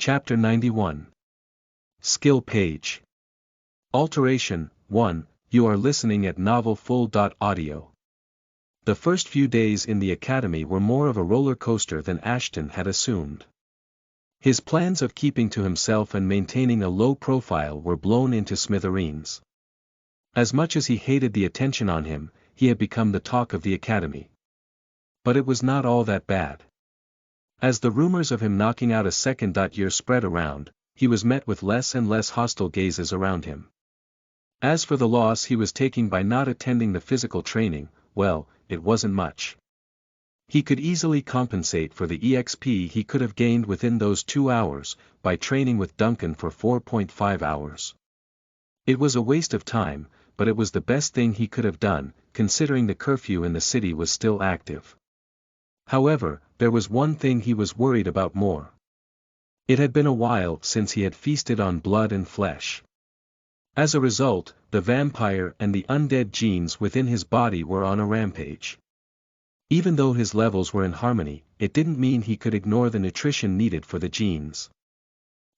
Chapter 91. Skill Page. Alteration 1. You are listening at novelfull.audio. The first few days in the academy were more of a roller coaster than Ashton had assumed. His plans of keeping to himself and maintaining a low profile were blown into smithereens. As much as he hated the attention on him, he had become the talk of the academy. But it was not all that bad. As the rumors of him knocking out a second-year spread around, he was met with less and less hostile gazes around him. As for the loss he was taking by not attending the physical training, well, it wasn't much. He could easily compensate for the EXP he could have gained within those 2 hours, by training with Duncan for 4.5 hours. It was a waste of time, but it was the best thing he could have done, considering the curfew in the city was still active. However, there was one thing he was worried about more. It had been a while since he had feasted on blood and flesh. As a result, the vampire and the undead genes within his body were on a rampage. Even though his levels were in harmony, it didn't mean he could ignore the nutrition needed for the genes.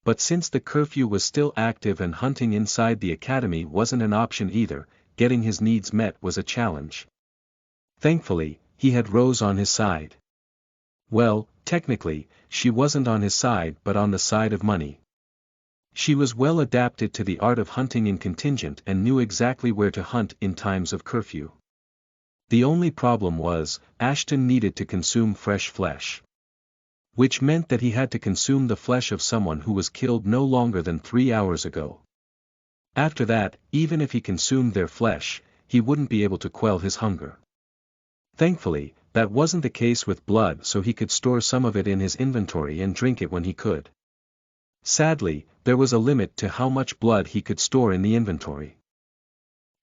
But since the curfew was still active and hunting inside the academy wasn't an option either, getting his needs met was a challenge. Thankfully, he had Rose on his side. Well, technically, she wasn't on his side but on the side of money. She was well adapted to the art of hunting in contingent and knew exactly where to hunt in times of curfew. The only problem was, Ashton needed to consume fresh flesh. Which meant that he had to consume the flesh of someone who was killed no longer than 3 hours ago. After that, even if he consumed their flesh, he wouldn't be able to quell his hunger. Thankfully, that wasn't the case with blood, so he could store some of it in his inventory and drink it when he could. Sadly, there was a limit to how much blood he could store in the inventory.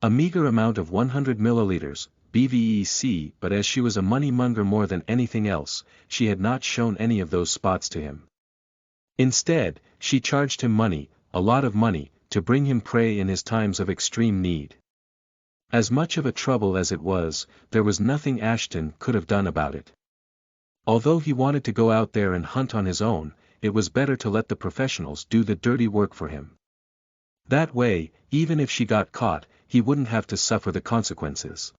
A meager amount of 100 milliliters, BVEC, but as she was a money-monger more than anything else, she had not shown any of those spots to him. Instead, she charged him money, a lot of money, to bring him prey in his times of extreme need. As much of a trouble as it was, there was nothing Ashton could have done about it. Although he wanted to go out there and hunt on his own, it was better to let the professionals do the dirty work for him. That way, even if she got caught, he wouldn't have to suffer the consequences.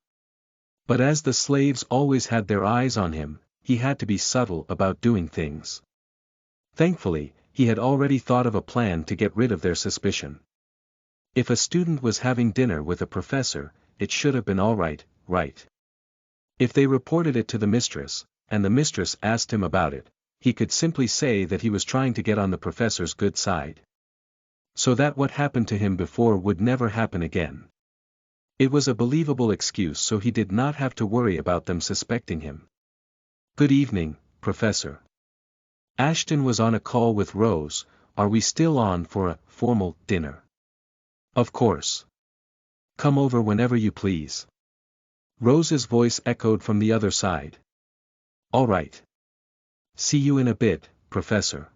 But as the slaves always had their eyes on him, he had to be subtle about doing things. Thankfully, he had already thought of a plan to get rid of their suspicion. If a student was having dinner with a professor, it should have been all right, right? If they reported it to the mistress, and the mistress asked him about it, he could simply say that he was trying to get on the professor's good side. So that what happened to him before would never happen again. It was a believable excuse, so he did not have to worry about them suspecting him. Good evening, Professor. Ashton was on a call with Rose. Are we still on for a formal dinner? Of course. Come over whenever you please. Rose's voice echoed from the other side. All right. See you in a bit, Professor.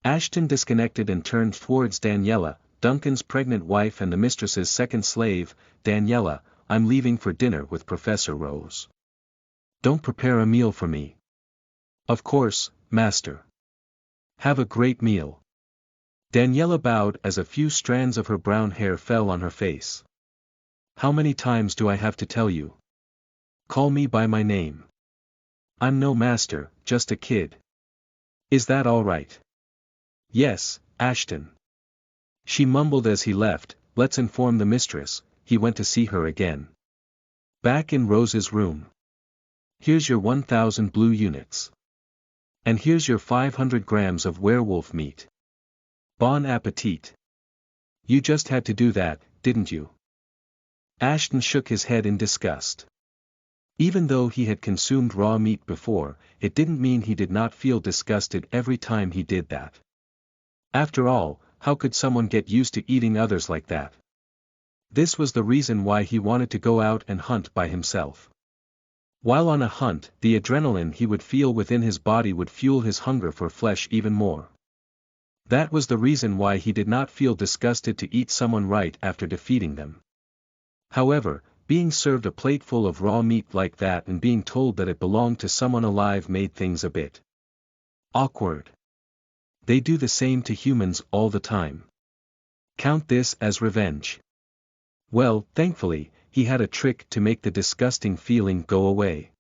Ashton disconnected and turned towards Daniela, Duncan's pregnant wife and the mistress's second slave. Daniela, I'm leaving for dinner with Professor Rose. Don't prepare a meal for me. Of course, Master. Have a great meal. Daniela bowed as a few strands of her brown hair fell on her face. How many times do I have to tell you? Call me by my name. I'm no master, just a kid. Is that all right? Yes, Ashton. She mumbled as he left. Let's inform the mistress. He went to see her again. Back in Rose's room. Here's your 1,000 blue units. And here's your 500 grams of werewolf meat. Bon appetit. You just had to do that, didn't you? Ashton shook his head in disgust. Even though he had consumed raw meat before, it didn't mean he did not feel disgusted every time he did that. After all, how could someone get used to eating others like that? This was the reason why he wanted to go out and hunt by himself. While on a hunt, the adrenaline he would feel within his body would fuel his hunger for flesh even more. That was the reason why he did not feel disgusted to eat someone right after defeating them. However, being served a plate full of raw meat like that and being told that it belonged to someone alive made things a bit awkward. They do the same to humans all the time. Count this as revenge. Well, thankfully, he had a trick to make the disgusting feeling go away.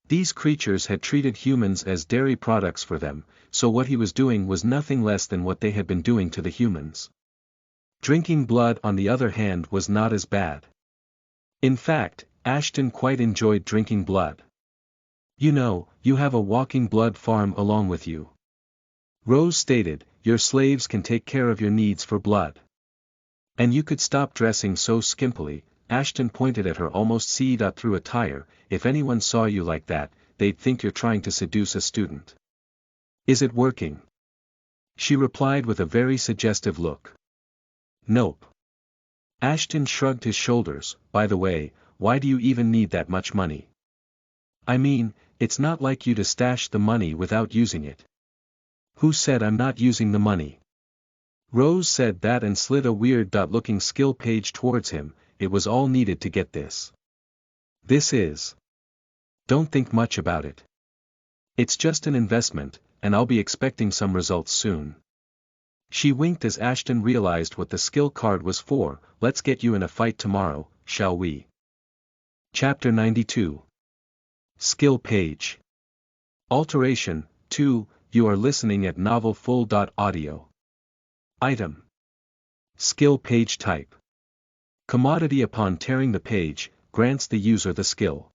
These creatures had treated humans as dairy products for them, so what he was doing was nothing less than what they had been doing to the humans. Drinking blood, on the other hand, was not as bad. In fact, Ashton quite enjoyed drinking blood. You know, you have a walking blood farm along with you. Rose stated, your slaves can take care of your needs for blood. And you could stop dressing so skimpily. Ashton pointed at her almost through a tire. If anyone saw you like that, they'd think you're trying to seduce a student. Is it working? She replied with a very suggestive look. Nope. Ashton shrugged his shoulders. By the way, why do you even need that much money? I mean, it's not like you to stash the money without using it. Who said I'm not using the money? Rose said that and slid a weird-looking skill page towards him. It was all needed to get this. This is. Don't think much about it. It's just an investment, and I'll be expecting some results soon. She winked as Ashton realized what the skill card was for. Let's get you in a fight tomorrow, shall we? Chapter 92. Skill page. Alteration, 2, you are listening at novelfull.audio. Item. Skill page type. Commodity. Upon tearing the page, grants the user the skill.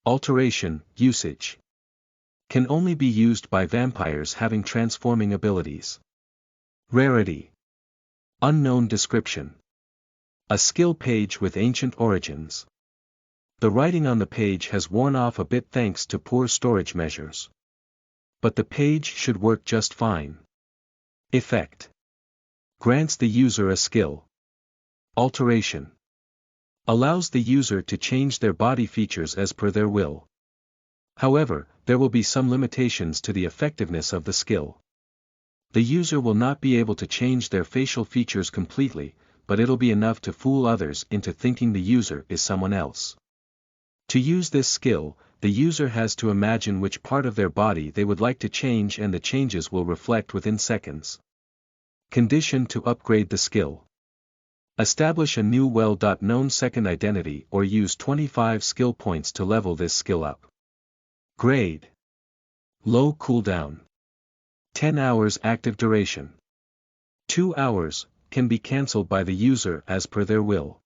Alteration, usage. Can only be used by vampires having transforming abilities. Rarity. Unknown description. A skill page with ancient origins. The writing on the page has worn off a bit thanks to poor storage measures. But the page should work just fine. Effect. Grants the user a skill. Alteration. Allows the user to change their body features as per their will. However, there will be some limitations to the effectiveness of the skill. The user will not be able to change their facial features completely, but it'll be enough to fool others into thinking the user is someone else. To use this skill, the user has to imagine which part of their body they would like to change, and the changes will reflect within seconds. Condition to upgrade the skill. Establish a new well-known second identity or use 25 skill points to level this skill up. Grade. Low cooldown. 10 hours active duration. 2 hours, can be cancelled by the user as per their will.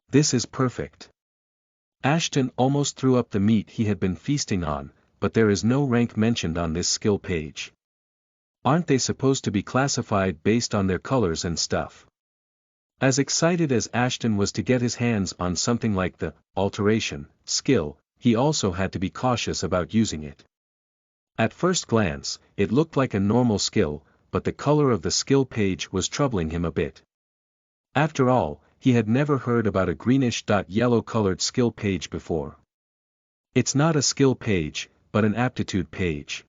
This is perfect. Ashton almost threw up the meat he had been feasting on, but there is no rank mentioned on this skill page. Aren't they supposed to be classified based on their colors and stuff? As excited as Ashton was to get his hands on something like the alteration skill, he also had to be cautious about using it. At first glance, it looked like a normal skill, but the color of the skill page was troubling him a bit. After all, he had never heard about a greenish-yellow colored skill page before. It's not a skill page, but an aptitude page.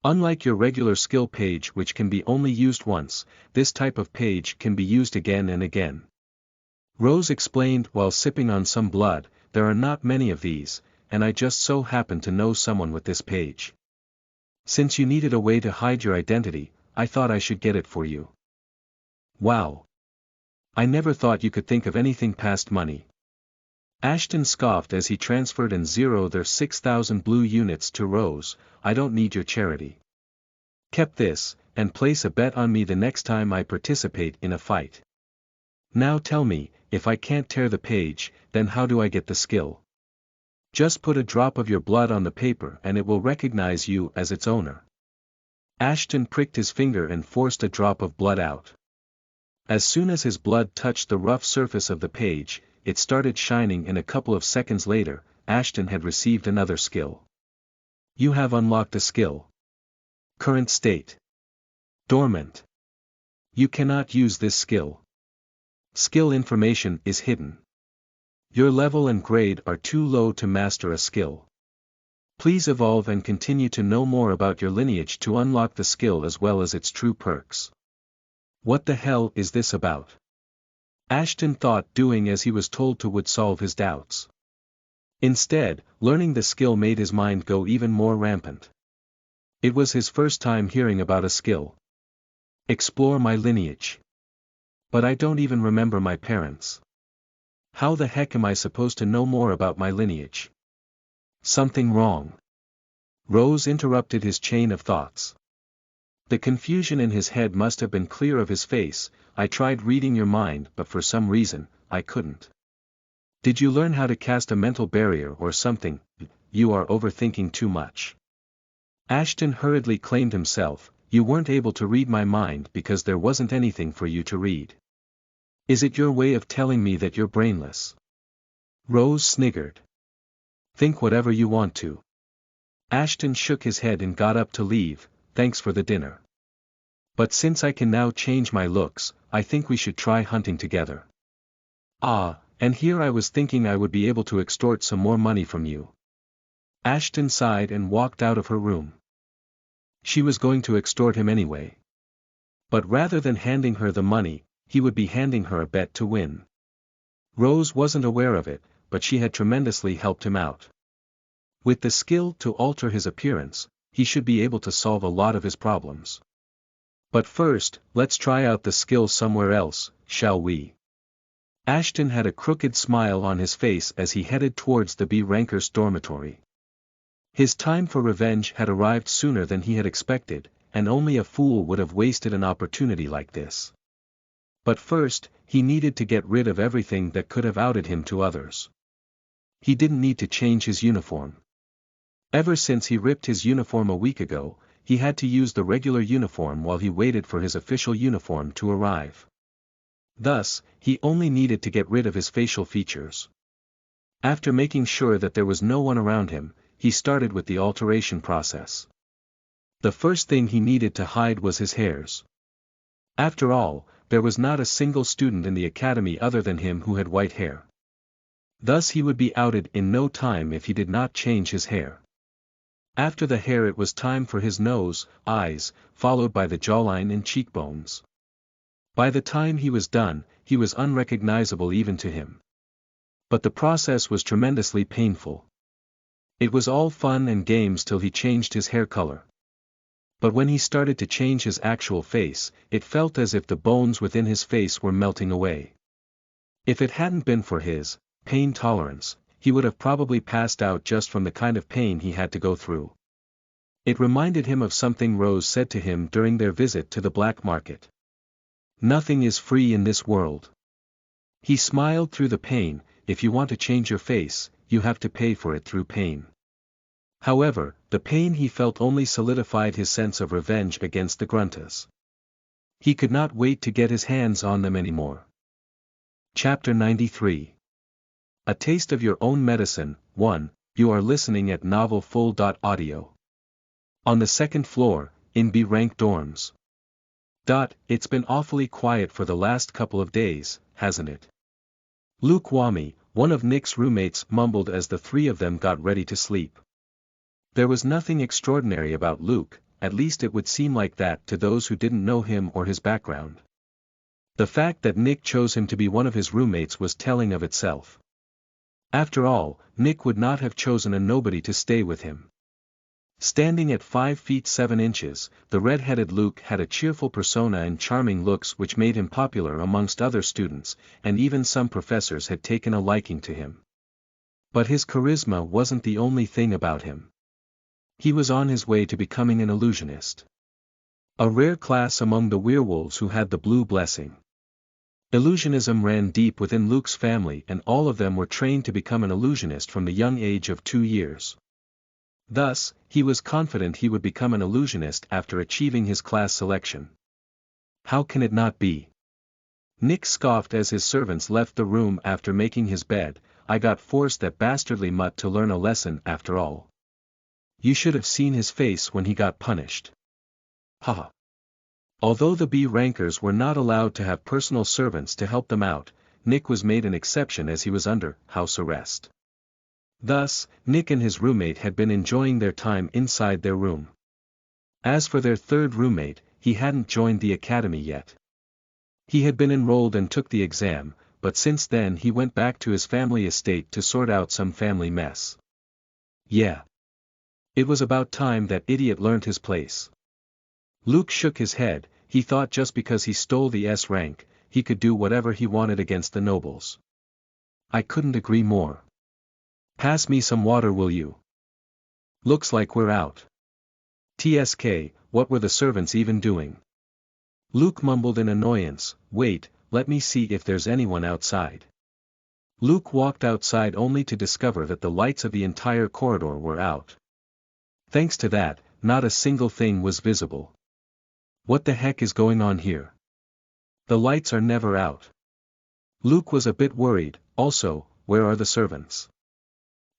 Unlike your regular skill page, which can be only used once, this type of page can be used again and again. Rose explained while sipping on some blood, there are not many of these, and I just so happen to know someone with this page. Since you needed a way to hide your identity, I thought I should get it for you. Wow. I never thought you could think of anything past money. Ashton scoffed as he transferred and zeroed their 6,000 blue units to Rose. I don't need your charity. Keep this, and place a bet on me the next time I participate in a fight. Now tell me, if I can't tear the page, then how do I get the skill? Just put a drop of your blood on the paper and it will recognize you as its owner. Ashton pricked his finger and forced a drop of blood out. As soon as his blood touched the rough surface of the page, it started shining, and a couple of seconds later, Ashton had received another skill. You have unlocked a skill. Current state. Dormant. You cannot use this skill. Skill information is hidden. Your level and grade are too low to master a skill. Please evolve and continue to know more about your lineage to unlock the skill as well as its true perks. What the hell is this about? Ashton thought doing as he was told to would solve his doubts. Instead, learning the skill made his mind go even more rampant. It was his first time hearing about a skill. Explore my lineage. But I don't even remember my parents. How the heck am I supposed to know more about my lineage? Something wrong. Rose interrupted his chain of thoughts. The confusion in his head must have been clear of his face. I tried reading your mind but for some reason, I couldn't. Did you learn how to cast a mental barrier or something? You are overthinking too much. Ashton hurriedly claimed himself. You weren't able to read my mind because there wasn't anything for you to read. Is it your way of telling me that you're brainless? Rose sniggered. Think whatever you want to. Ashton shook his head and got up to leave. Thanks for the dinner. But since I can now change my looks, I think we should try hunting together. Ah, and here I was thinking I would be able to extort some more money from you. Ashton sighed and walked out of her room. She was going to extort him anyway. But rather than handing her the money, he would be handing her a bet to win. Rose wasn't aware of it, but she had tremendously helped him out. With the skill to alter his appearance, he should be able to solve a lot of his problems. But first, let's try out the skill somewhere else, shall we? Ashton had a crooked smile on his face as he headed towards the B Ranker's dormitory. His time for revenge had arrived sooner than he had expected, and only a fool would have wasted an opportunity like this. But first, he needed to get rid of everything that could have outed him to others. He didn't need to change his uniform. Ever since he ripped his uniform a week ago, he had to use the regular uniform while he waited for his official uniform to arrive. Thus, he only needed to get rid of his facial features. After making sure that there was no one around him, he started with the alteration process. The first thing he needed to hide was his hairs. After all, there was not a single student in the academy other than him who had white hair. Thus he would be outed in no time if he did not change his hair. After the hair it was time for his nose, eyes, followed by the jawline and cheekbones. By the time he was done, he was unrecognizable even to him. But the process was tremendously painful. It was all fun and games till he changed his hair color. But when he started to change his actual face, it felt as if the bones within his face were melting away. If it hadn't been for his pain tolerance, he would have probably passed out just from the kind of pain he had to go through. It reminded him of something Rose said to him during their visit to the black market. Nothing is free in this world. He smiled through the pain. If you want to change your face, you have to pay for it through pain. However, the pain he felt only solidified his sense of revenge against the Gruntas. He could not wait to get his hands on them anymore. Chapter 93. A Taste of Your Own Medicine. 1. You are listening at novelfull.audio. On the second floor, in B rank dorms. It's been awfully quiet for the last couple of days, hasn't it? Luke Wami, one of Nick's roommates, mumbled as the three of them got ready to sleep. There was nothing extraordinary about Luke, at least it would seem like that to those who didn't know him or his background. The fact that Nick chose him to be one of his roommates was telling of itself. After all, Nick would not have chosen a nobody to stay with him. Standing at 5 feet 7 inches, the red-headed Luke had a cheerful persona and charming looks which made him popular amongst other students, and even some professors had taken a liking to him. But his charisma wasn't the only thing about him. He was on his way to becoming an illusionist. A rare class among the werewolves who had the blue blessing. Illusionism ran deep within Luke's family and all of them were trained to become an illusionist from the young age of 2 years. Thus, he was confident he would become an illusionist after achieving his class selection. How can it not be? Nick scoffed as his servants left the room after making his bed. I got forced that bastardly mutt to learn a lesson after all. You should have seen his face when he got punished. Haha. Although the B rankers were not allowed to have personal servants to help them out, Nick was made an exception as he was under house arrest. Thus, Nick and his roommate had been enjoying their time inside their room. As for their third roommate, he hadn't joined the academy yet. He had been enrolled and took the exam, but since then he went back to his family estate to sort out some family mess. Yeah. It was about time that idiot learned his place. Luke shook his head. He thought just because he stole the S rank, he could do whatever he wanted against the nobles. I couldn't agree more. Pass me some water, will you? Looks like we're out. TSK, what were the servants even doing? Luke mumbled in annoyance. Wait, let me see if there's anyone outside. Luke walked outside only to discover that the lights of the entire corridor were out. Thanks to that, not a single thing was visible. What the heck is going on here? The lights are never out. Luke was a bit worried. Also, where are the servants?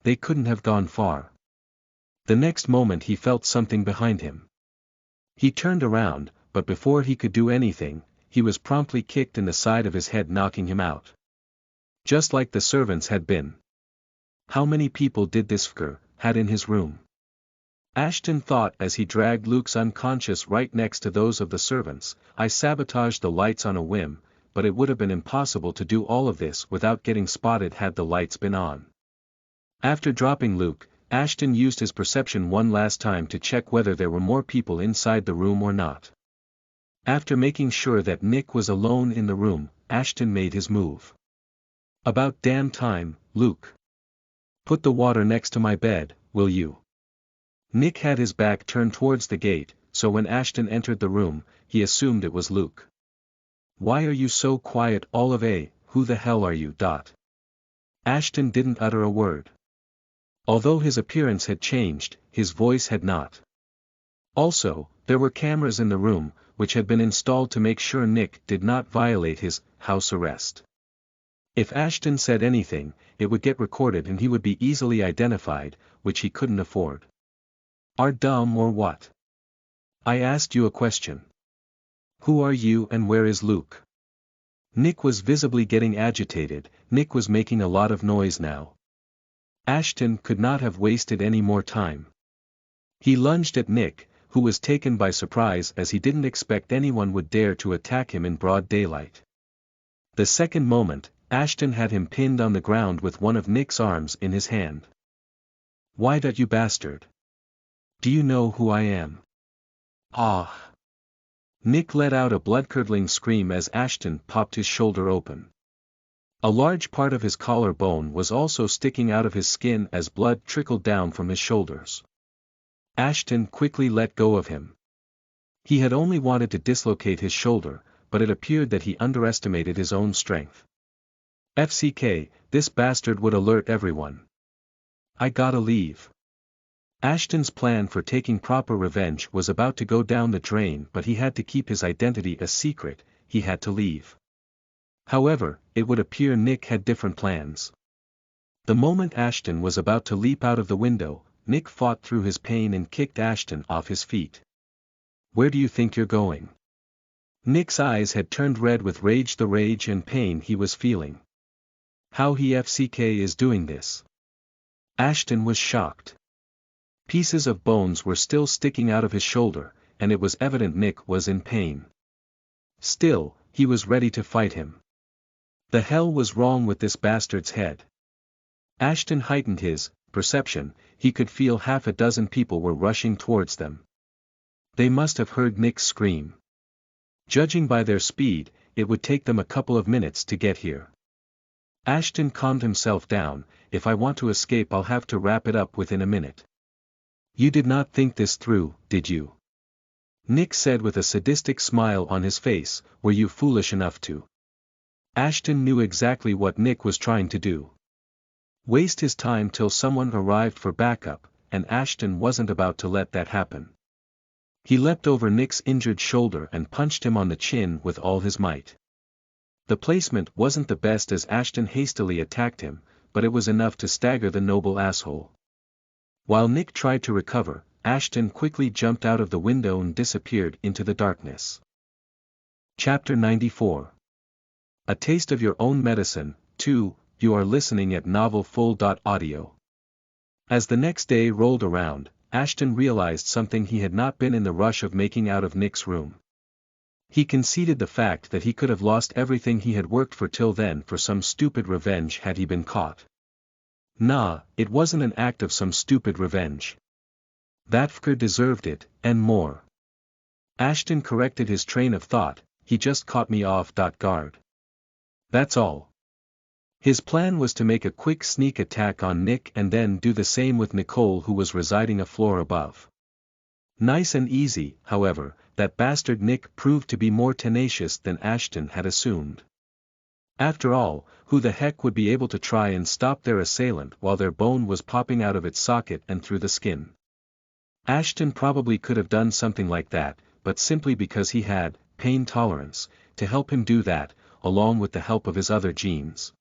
They couldn't have gone far. The next moment he felt something behind him. He turned around, but before he could do anything, he was promptly kicked in the side of his head, knocking him out. Just like the servants had been. How many people did this fucker had in his room? Ashton thought as he dragged Luke's unconscious right next to those of the servants. I sabotaged the lights on a whim, but it would have been impossible to do all of this without getting spotted had the lights been on. After dropping Luke, Ashton used his perception one last time to check whether there were more people inside the room or not. After making sure that Nick was alone in the room, Ashton made his move. About damn time, Luke. Put the water next to my bed, will you? Nick had his back turned towards the gate, so when Ashton entered the room, he assumed it was Luke. Why are you so quiet, Olive? Who the hell are you? Ashton didn't utter a word. Although his appearance had changed, his voice had not. Also, there were cameras in the room, which had been installed to make sure Nick did not violate his house arrest. If Ashton said anything, it would get recorded and he would be easily identified, which he couldn't afford. Are dumb or what? I asked you a question. Who are you and where is Luke? Nick was visibly getting agitated. Nick was making a lot of noise now. Ashton could not have wasted any more time. He lunged at Nick, who was taken by surprise as he didn't expect anyone would dare to attack him in broad daylight. The second moment, Ashton had him pinned on the ground with one of Nick's arms in his hand. Why that, you bastard? Do you know who I am? Ah! Nick let out a blood-curdling scream as Ashton popped his shoulder open. A large part of his collar bone was also sticking out of his skin as blood trickled down from his shoulders. Ashton quickly let go of him. He had only wanted to dislocate his shoulder, but it appeared that he underestimated his own strength. FCK, this bastard would alert everyone. I gotta leave. Ashton's plan for taking proper revenge was about to go down the drain, but he had to keep his identity a secret. He had to leave. However, it would appear Nick had different plans. The moment Ashton was about to leap out of the window, Nick fought through his pain and kicked Ashton off his feet. Where do you think you're going? Nick's eyes had turned red with rage, the rage and pain he was feeling. How he FCK is doing this? Ashton was shocked. Pieces of bones were still sticking out of his shoulder, and it was evident Nick was in pain. Still, he was ready to fight him. The hell was wrong with this bastard's head? Ashton heightened his perception. He could feel half a dozen people were rushing towards them. They must have heard Nick scream. Judging by their speed, it would take them a couple of minutes to get here. Ashton calmed himself down. If I want to escape, I'll have to wrap it up within a minute. You did not think this through, did you? Nick said with a sadistic smile on his face. Were you foolish enough to? Ashton knew exactly what Nick was trying to do. Waste his time till someone arrived for backup, and Ashton wasn't about to let that happen. He leapt over Nick's injured shoulder and punched him on the chin with all his might. The placement wasn't the best as Ashton hastily attacked him, but it was enough to stagger the noble asshole. While Nick tried to recover, Ashton quickly jumped out of the window and disappeared into the darkness. Chapter 94. A Taste of Your Own Medicine. 2. You are listening at novelfull.audio. As the next day rolled around, Ashton realized something. He had not been in the rush of making out of Nick's room. He conceded the fact that he could have lost everything he had worked for till then for some stupid revenge had he been caught. Nah, it wasn't an act of some stupid revenge. That fucker deserved it, and more. Ashton corrected his train of thought, he just caught me off guard. That's all. His plan was to make a quick sneak attack on Nick and then do the same with Nicole, who was residing a floor above. Nice and easy, however, that bastard Nick proved to be more tenacious than Ashton had assumed. After all, who the heck would be able to try and stop their assailant while their bone was popping out of its socket and through the skin? Ashton probably could have done something like that, but simply because he had pain tolerance to help him do that, along with the help of his other genes.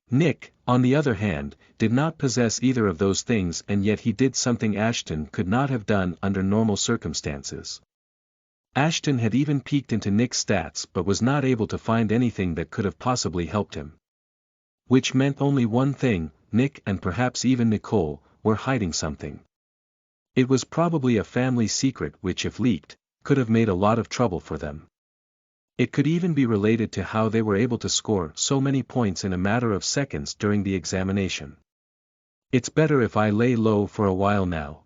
Nick, on the other hand, did not possess either of those things, and yet he did something Ashton could not have done under normal circumstances. Ashton had even peeked into Nick's stats but was not able to find anything that could have possibly helped him. Which meant only one thing: Nick, and perhaps even Nicole, were hiding something. It was probably a family secret which, if leaked, could have made a lot of trouble for them. It could even be related to how they were able to score so many points in a matter of seconds during the examination. It's better if I lay low for a while now.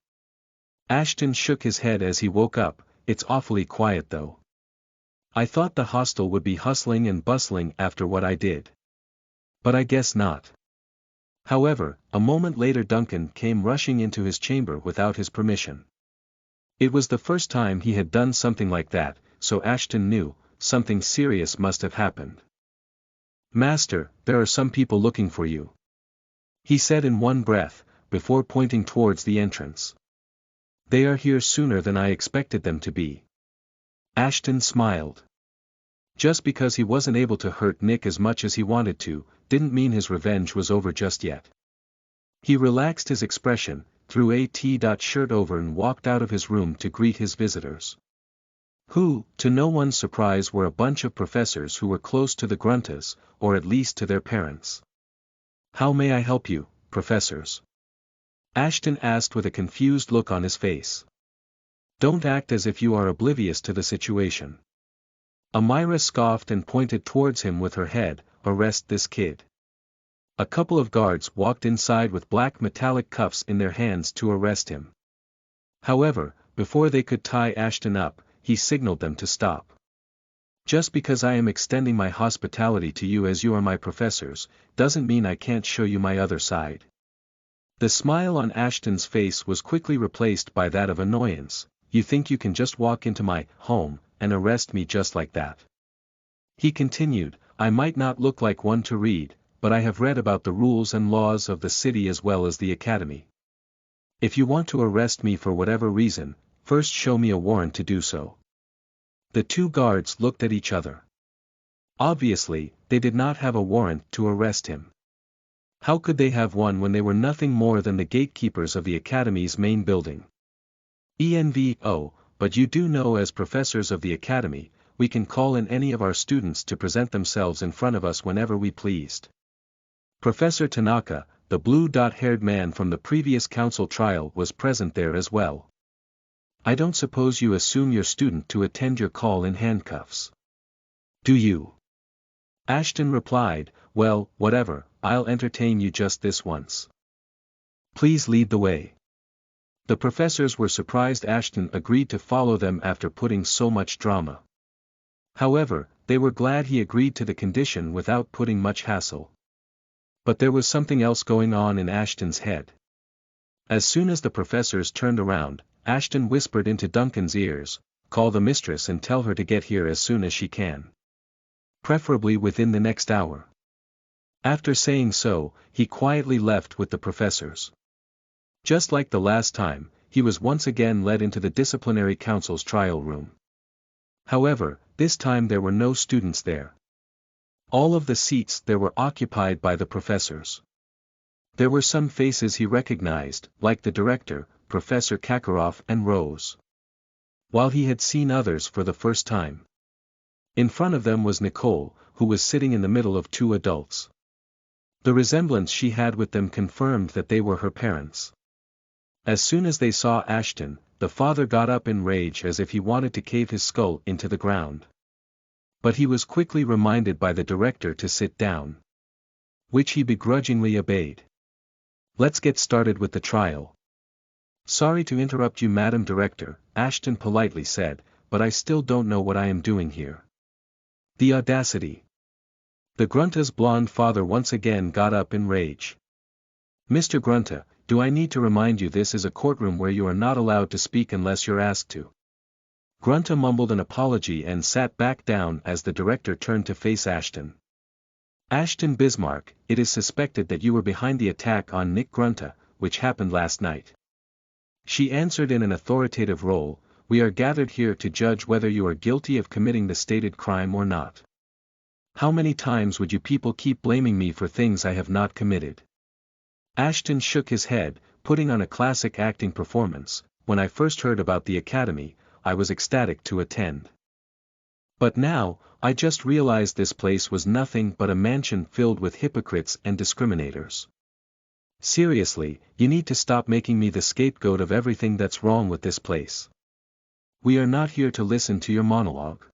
Ashton shook his head as he woke up. It's awfully quiet though. I thought the hostel would be hustling and bustling after what I did. But I guess not. However, a moment later Duncan came rushing into his chamber without his permission. It was the first time he had done something like that, so Ashton knew something serious must have happened. "Master, there are some people looking for you," he said in one breath, before pointing towards the entrance. "They are here sooner than I expected them to be." Ashton smiled. Just because he wasn't able to hurt Nick as much as he wanted to, didn't mean his revenge was over just yet. He relaxed his expression, threw a t-shirt over and walked out of his room to greet his visitors. Who, to no one's surprise, were a bunch of professors who were close to the Gruntas, or at least to their parents. "How may I help you, professors?" Ashton asked with a confused look on his face. "Don't act as if you are oblivious to the situation." Amira scoffed and pointed towards him with her head. "Arrest this kid." A couple of guards walked inside with black metallic cuffs in their hands to arrest him. However, before they could tie Ashton up, he signaled them to stop. "Just because I am extending my hospitality to you as you are my professors, doesn't mean I can't show you my other side." The smile on Ashton's face was quickly replaced by that of annoyance. "You think you can just walk into my home and arrest me just like that?" He continued, "I might not look like one to read, but I have read about the rules and laws of the city as well as the academy. If you want to arrest me for whatever reason, first show me a warrant to do so." The two guards looked at each other. Obviously, they did not have a warrant to arrest him. How could they have one when they were nothing more than the gatekeepers of the academy's main building? "ENVO, but you do know, as professors of the academy, we can call in any of our students to present themselves in front of us whenever we pleased." Professor Tanaka, the blue-haired man from the previous council trial, was present there as well. "I don't suppose you assume your student to attend your call in handcuffs, do you?" Ashton replied, "Well, whatever, I'll entertain you just this once. Please lead the way." The professors were surprised Ashton agreed to follow them after putting so much drama. However, they were glad he agreed to the condition without putting much hassle. But there was something else going on in Ashton's head. As soon as the professors turned around, Ashton whispered into Duncan's ears, "Call the mistress and tell her to get here as soon as she can. Preferably within the next hour." After saying so, he quietly left with the professors. Just like the last time, he was once again led into the disciplinary council's trial room. However, this time there were no students there. All of the seats there were occupied by the professors. There were some faces he recognized, like the director, Professor Kakarov, and Rose. While he had seen others for the first time. In front of them was Nicole, who was sitting in the middle of two adults. The resemblance she had with them confirmed that they were her parents. As soon as they saw Ashton, the father got up in rage as if he wanted to cave his skull into the ground. But he was quickly reminded by the director to sit down, which he begrudgingly obeyed. "Let's get started with the trial." "Sorry to interrupt you, Madam Director," Ashton politely said, "but I still don't know what I am doing here." The audacity. The Grunta's blonde father once again got up in rage. "Mr. Grunta, do I need to remind you this is a courtroom where you are not allowed to speak unless you're asked to?" Grunta mumbled an apology and sat back down as the director turned to face Ashton. "Ashton Bismarck, it is suspected that you were behind the attack on Nick Grunta, which happened last night." She answered in an authoritative role, "We are gathered here to judge whether you are guilty of committing the stated crime or not. How many times would you people keep blaming me for things I have not committed?" Ashton shook his head, putting on a classic acting performance. "When I first heard about the academy, I was ecstatic to attend. But now, I just realized this place was nothing but a mansion filled with hypocrites and discriminators. Seriously, you need to stop making me the scapegoat of everything that's wrong with this place. We are not here to listen to your monologue."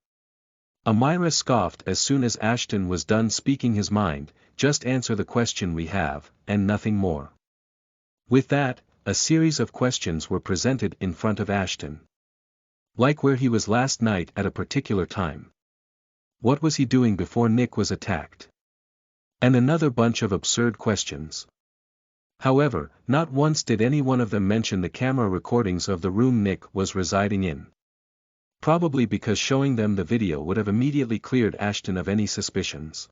Amira scoffed as soon as Ashton was done speaking his mind, "Just answer the question we have, and nothing more." With that, a series of questions were presented in front of Ashton. Like where he was last night at a particular time. What was he doing before Nick was attacked? And another bunch of absurd questions. However, not once did any one of them mention the camera recordings of the room Nick was residing in. Probably because showing them the video would have immediately cleared Ashton of any suspicions.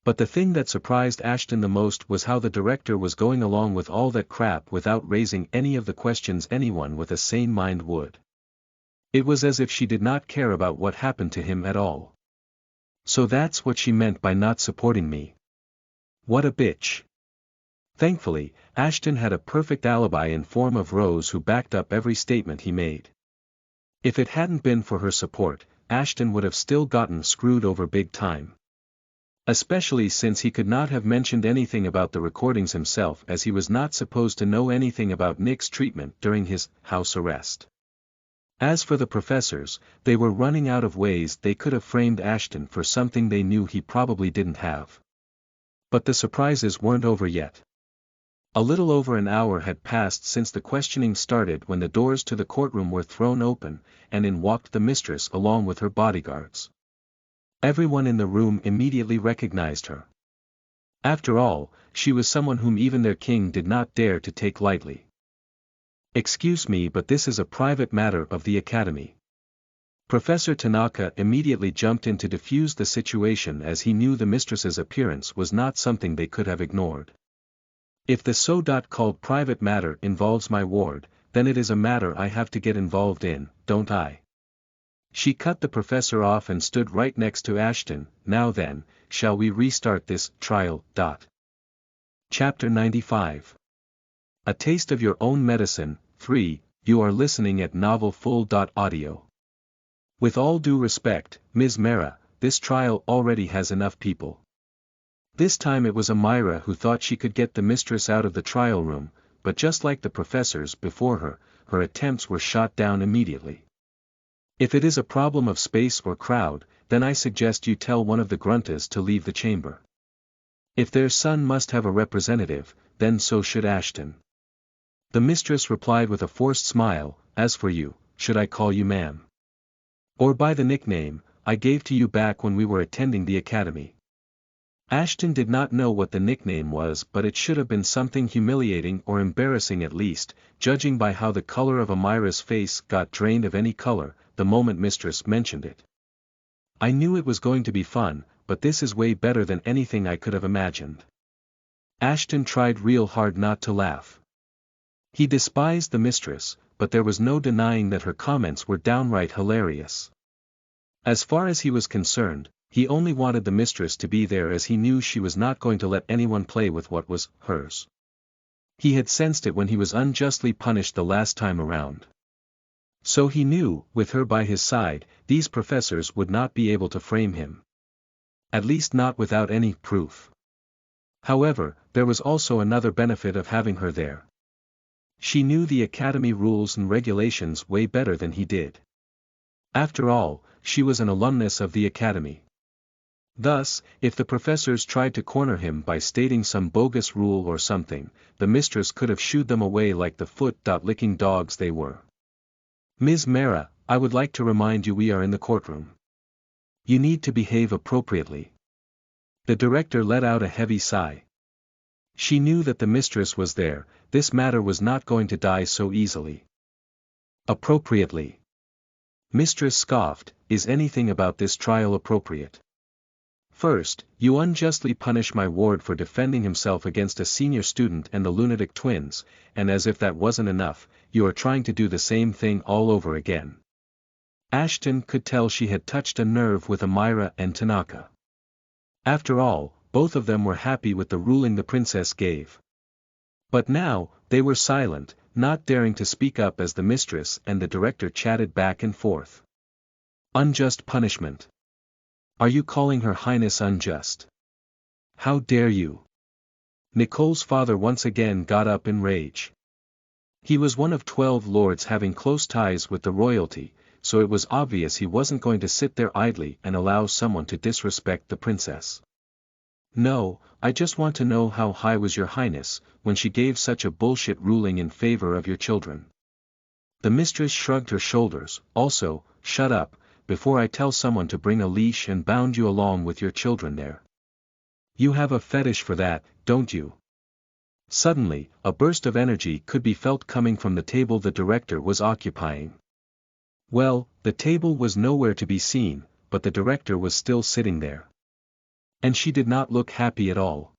But the thing that surprised Ashton the most was how the director was going along with all that crap without raising any of the questions anyone with a sane mind would. It was as if she did not care about what happened to him at all. So that's what she meant by not supporting me. What a bitch. Thankfully, Ashton had a perfect alibi in form of Rose, who backed up every statement he made. If it hadn't been for her support, Ashton would have still gotten screwed over big time. Especially since he could not have mentioned anything about the recordings himself, as he was not supposed to know anything about Nick's treatment during his house arrest. As for the professors, they were running out of ways they could have framed Ashton for something they knew he probably didn't have. But the surprises weren't over yet. A little over an hour had passed since the questioning started when the doors to the courtroom were thrown open, and in walked the mistress along with her bodyguards. Everyone in the room immediately recognized her. After all, she was someone whom even their king did not dare to take lightly. "Excuse me, but this is a private matter of the academy." Professor Tanaka immediately jumped in to defuse the situation, as he knew the mistress's appearance was not something they could have ignored. "If the so-called private matter involves my ward, then it is a matter I have to get involved in, don't I?" She cut the professor off and stood right next to Ashton. "Now then, shall we restart this trial? Chapter 95. A Taste of Your Own Medicine. 3. You are listening at novelfull.audio. With all due respect, Ms. Mera, this trial already has enough people. This time it was Amira who thought she could get the mistress out of the trial room, but just like the professors before her, her attempts were shot down immediately. If it is a problem of space or crowd, then I suggest you tell one of the Gruntas to leave the chamber. If their son must have a representative, then so should Ashton. The mistress replied with a forced smile, "As for you, should I call you ma'am? Or by the nickname I gave to you back when we were attending the academy?" Ashton did not know what the nickname was, but it should have been something humiliating or embarrassing at least, judging by how the color of Amira's face got drained of any color, the moment mistress mentioned it. "I knew it was going to be fun, but this is way better than anything I could have imagined." Ashton tried real hard not to laugh. He despised the mistress, but there was no denying that her comments were downright hilarious. As far as he was concerned, he only wanted the mistress to be there, as he knew she was not going to let anyone play with what was hers. He had sensed it when he was unjustly punished the last time around. So he knew, with her by his side, these professors would not be able to frame him. At least not without any proof. However, there was also another benefit of having her there. She knew the academy rules and regulations way better than he did. After all, she was an alumnus of the academy. Thus, if the professors tried to corner him by stating some bogus rule or something, the mistress could have shooed them away like the foot-licking dogs they were. Ms. Mara, I would like to remind you we are in the courtroom. You need to behave appropriately. The director let out a heavy sigh. She knew that the mistress was there, this matter was not going to die so easily. Appropriately. Mistress scoffed, is anything about this trial appropriate? First, you unjustly punish my ward for defending himself against a senior student and the lunatic twins, and as if that wasn't enough, you are trying to do the same thing all over again. Ashton could tell she had touched a nerve with Amira and Tanaka. After all, both of them were happy with the ruling the princess gave. But now, they were silent, not daring to speak up as the mistress and the director chatted back and forth. Unjust punishment. Are you calling Her Highness unjust? How dare you? Nicole's father once again got up in rage. He was one of 12 lords having close ties with the royalty, so it was obvious he wasn't going to sit there idly and allow someone to disrespect the princess. No, I just want to know how high was your highness, when she gave such a bullshit ruling in favor of your children. The mistress shrugged her shoulders, also, shut up, before I tell someone to bring a leash and bound you along with your children there. You have a fetish for that, don't you? Suddenly, a burst of energy could be felt coming from the table the director was occupying. Well, the table was nowhere to be seen, but the director was still sitting there. And she did not look happy at all.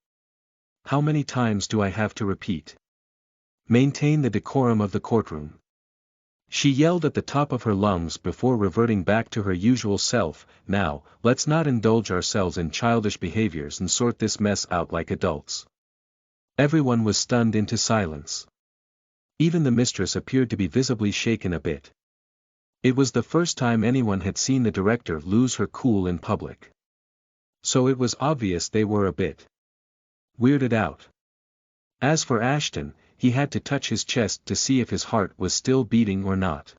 How many times do I have to repeat? Maintain the decorum of the courtroom. She yelled at the top of her lungs before reverting back to her usual self. Now, let's not indulge ourselves in childish behaviors and sort this mess out like adults. Everyone was stunned into silence. Even the mistress appeared to be visibly shaken a bit. It was the first time anyone had seen the director lose her cool in public. So it was obvious they were a bit weirded out. As for Ashton, he had to touch his chest to see if his heart was still beating or not.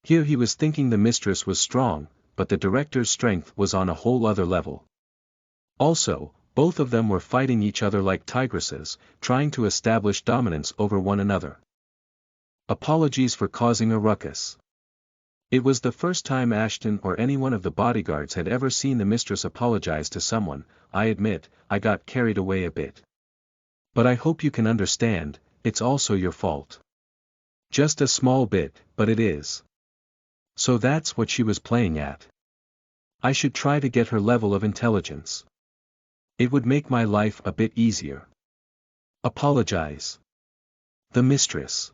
Here he was thinking the mistress was strong, but the director's strength was on a whole other level. Also, both of them were fighting each other like tigresses, trying to establish dominance over one another. Apologies for causing a ruckus. It was the first time Ashton or any one of the bodyguards had ever seen the mistress apologize to someone. I admit, I got carried away a bit. But I hope you can understand, it's also your fault. Just a small bit, but it is. So that's what she was playing at. I should try to get her level of intelligence. It would make my life a bit easier. Apologize. The mistress.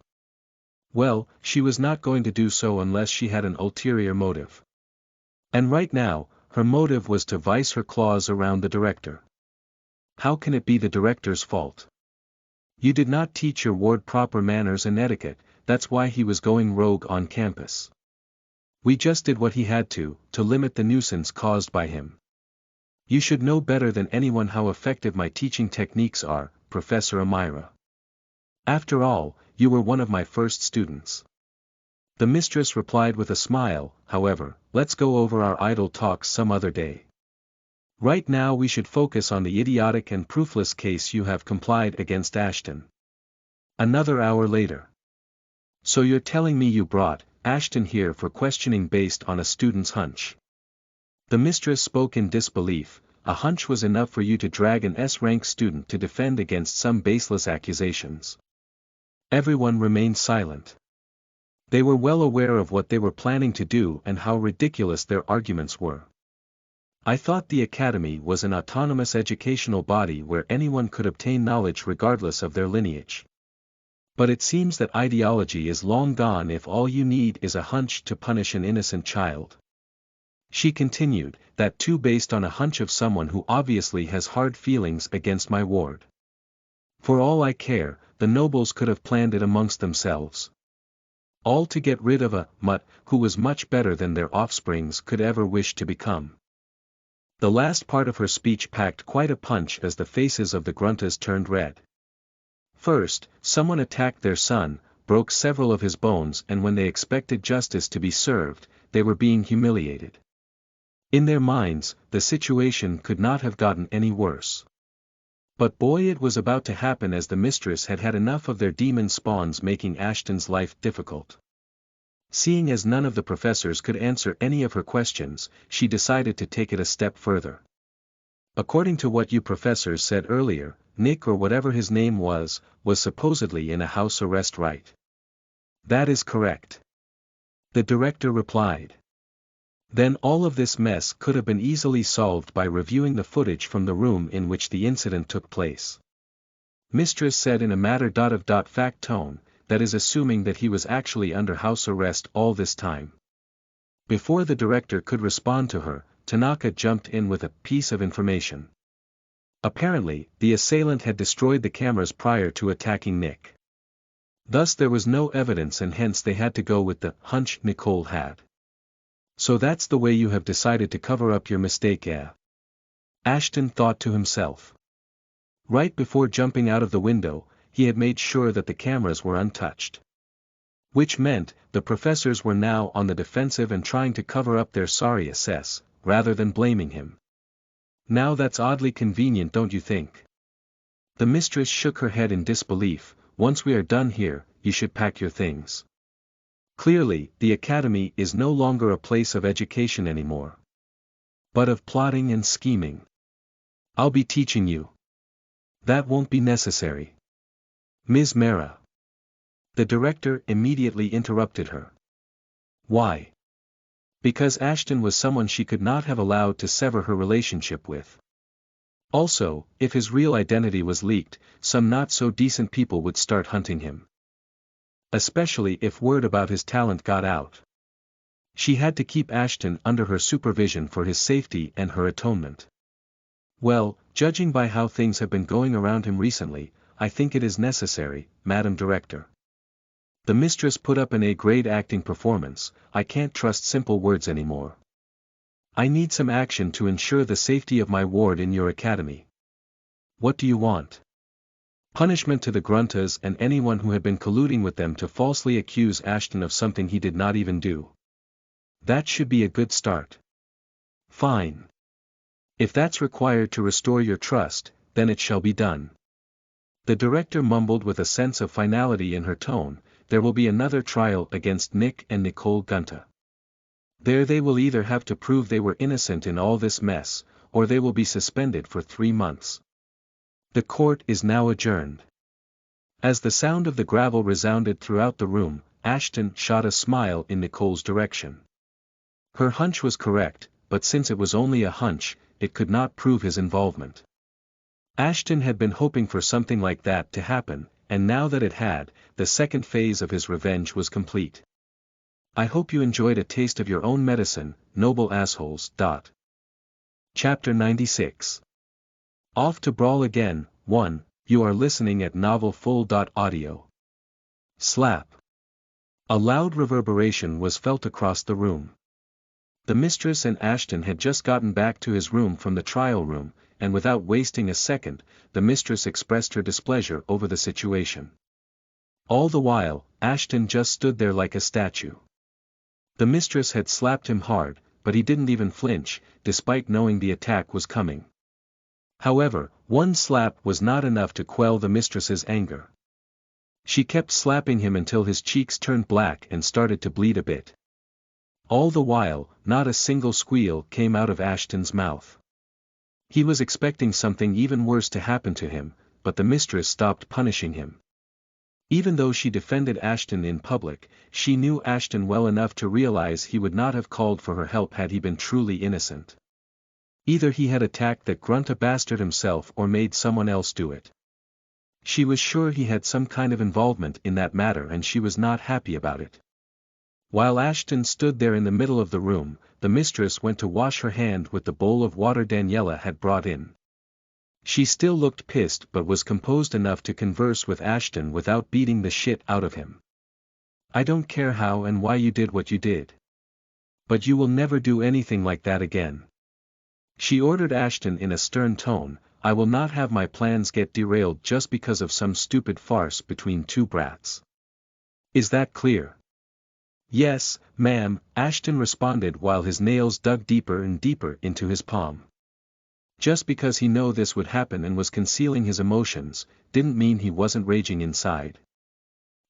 Well, she was not going to do so unless she had an ulterior motive. And right now, her motive was to vice her claws around the director. How can it be the director's fault? You did not teach your ward proper manners and etiquette, that's why he was going rogue on campus. We just did what he had to limit the nuisance caused by him. You should know better than anyone how effective my teaching techniques are, Professor Amira. After all, you were one of my first students. The mistress replied with a smile, however, let's go over our idle talks some other day. Right now we should focus on the idiotic and proofless case you have complied against Ashton. Another hour later. So you're telling me you brought Ashton here for questioning based on a student's hunch? The mistress spoke in disbelief. A hunch was enough for you to drag an S-rank student to defend against some baseless accusations. Everyone remained silent. They were well aware of what they were planning to do and how ridiculous their arguments were. I thought the academy was an autonomous educational body where anyone could obtain knowledge regardless of their lineage. But it seems that ideology is long gone if all you need is a hunch to punish an innocent child. She continued, that too based on a hunch of someone who obviously has hard feelings against my ward. For all I care, the nobles could have planned it amongst themselves. All to get rid of a mutt who was much better than their offsprings could ever wish to become. The last part of her speech packed quite a punch as the faces of the gruntas turned red. First, someone attacked their son, broke several of his bones, and when they expected justice to be served, they were being humiliated. In their minds, the situation could not have gotten any worse. But boy, it was about to happen, as the mistress had had enough of their demon spawns making Ashton's life difficult. Seeing as none of the professors could answer any of her questions, she decided to take it a step further. According to what you professors said earlier, Nick, or whatever his name was supposedly in a house arrest, right? That is correct. The director replied. Then all of this mess could have been easily solved by reviewing the footage from the room in which the incident took place. Mistress said in a matter-of-fact tone, that is assuming that he was actually under house arrest all this time. Before the director could respond to her, Tanaka jumped in with a piece of information. Apparently, the assailant had destroyed the cameras prior to attacking Nick. Thus there was no evidence, and hence they had to go with the hunch Nicole had. So that's the way you have decided to cover up your mistake, eh? Ashton thought to himself. Right before jumping out of the window, he had made sure that the cameras were untouched. Which meant, the professors were now on the defensive and trying to cover up their sorry assess, rather than blaming him. Now that's oddly convenient, don't you think? The mistress shook her head in disbelief. Once we are done here, you should pack your things. Clearly, the academy is no longer a place of education anymore, but of plotting and scheming. I'll be teaching you. That won't be necessary, Ms. Mara. The director immediately interrupted her. Why? Because Ashton was someone she could not have allowed to sever her relationship with. Also, if his real identity was leaked, some not-so-decent people would start hunting him. Especially if word about his talent got out. She had to keep Ashton under her supervision for his safety and her atonement. Well, judging by how things have been going around him recently, I think it is necessary, Madam Director. The mistress put up an A-grade acting performance. I can't trust simple words anymore. I need some action to ensure the safety of my ward in your academy. What do you want? Punishment to the Gruntas and anyone who had been colluding with them to falsely accuse Ashton of something he did not even do. That should be a good start. Fine. If that's required to restore your trust, then it shall be done. The director mumbled with a sense of finality in her tone. There will be another trial against Nick and Nicole Gunta. There they will either have to prove they were innocent in all this mess, or they will be suspended for 3 months. The court is now adjourned. As the sound of the gravel resounded throughout the room, Ashton shot a smile in Nicole's direction. Her hunch was correct, but since it was only a hunch, it could not prove his involvement. Ashton had been hoping for something like that to happen, and now that it had, the second phase of his revenge was complete. I hope you enjoyed a taste of your own medicine, noble assholes. Chapter 96. Off to Brawl Again. 1. You are listening at novelfull.audio. Slap. A loud reverberation was felt across the room. The mistress and Ashton had just gotten back to his room from the trial room, and without wasting a second, the mistress expressed her displeasure over the situation. All the while, Ashton just stood there like a statue. The mistress had slapped him hard, but he didn't even flinch, despite knowing the attack was coming. However, one slap was not enough to quell the mistress's anger. She kept slapping him until his cheeks turned black and started to bleed a bit. All the while, not a single squeal came out of Ashton's mouth. He was expecting something even worse to happen to him, but the mistress stopped punishing him. Even though she defended Ashton in public, she knew Ashton well enough to realize he would not have called for her help had he been truly innocent. Either he had attacked that Grunta bastard himself or made someone else do it. She was sure he had some kind of involvement in that matter, and she was not happy about it. While Ashton stood there in the middle of the room, the mistress went to wash her hand with the bowl of water Daniela had brought in. She still looked pissed but was composed enough to converse with Ashton without beating the shit out of him. I don't care how and why you did what you did. But you will never do anything like that again. She ordered Ashton in a stern tone. I will not have my plans get derailed just because of some stupid farce between two brats. Is that clear? Yes, ma'am, Ashton responded while his nails dug deeper and deeper into his palm. Just because he knew this would happen and was concealing his emotions, didn't mean he wasn't raging inside.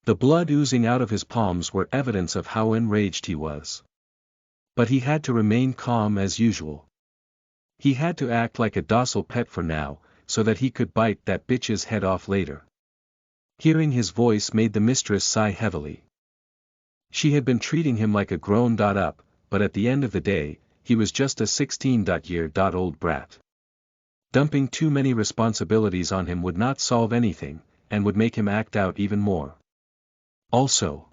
The blood oozing out of his palms were evidence of how enraged he was. But he had to remain calm as usual. He had to act like a docile pet for now, so that he could bite that bitch's head off later. Hearing his voice made the mistress sigh heavily. She had been treating him like a grown-up, but at the end of the day, he was just a 16-year-old brat. Dumping too many responsibilities on him would not solve anything, and would make him act out even more. Also,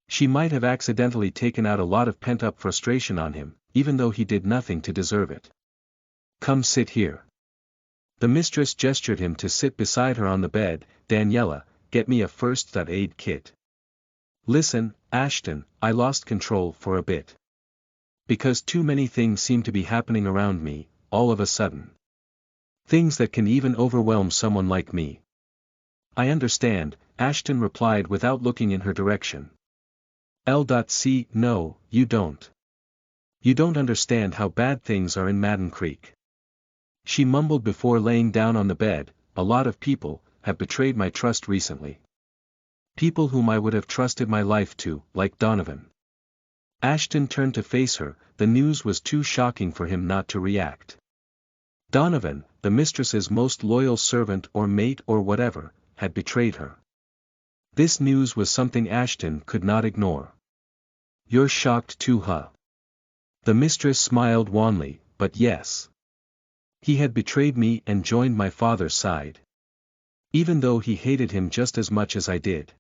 she might have accidentally taken out a lot of pent-up frustration on him, even though he did nothing to deserve it. Come sit here. The mistress gestured him to sit beside her on the bed. Daniela, get me a first aid kit. Listen, Ashton, I lost control for a bit. Because too many things seem to be happening around me, all of a sudden. Things that can even overwhelm someone like me. I understand, Ashton replied without looking in her direction. L.C. No, you don't. You don't understand how bad things are in Madden Creek. She mumbled before laying down on the bed. A lot of people have betrayed my trust recently. People whom I would have trusted my life to, like Donovan. Ashton turned to face her. The news was too shocking for him not to react. Donovan, the mistress's most loyal servant or mate or whatever, had betrayed her. This news was something Ashton could not ignore. You're shocked too, huh? The mistress smiled wanly, but yes. He had betrayed me and joined my father's side. Even though he hated him just as much as I did.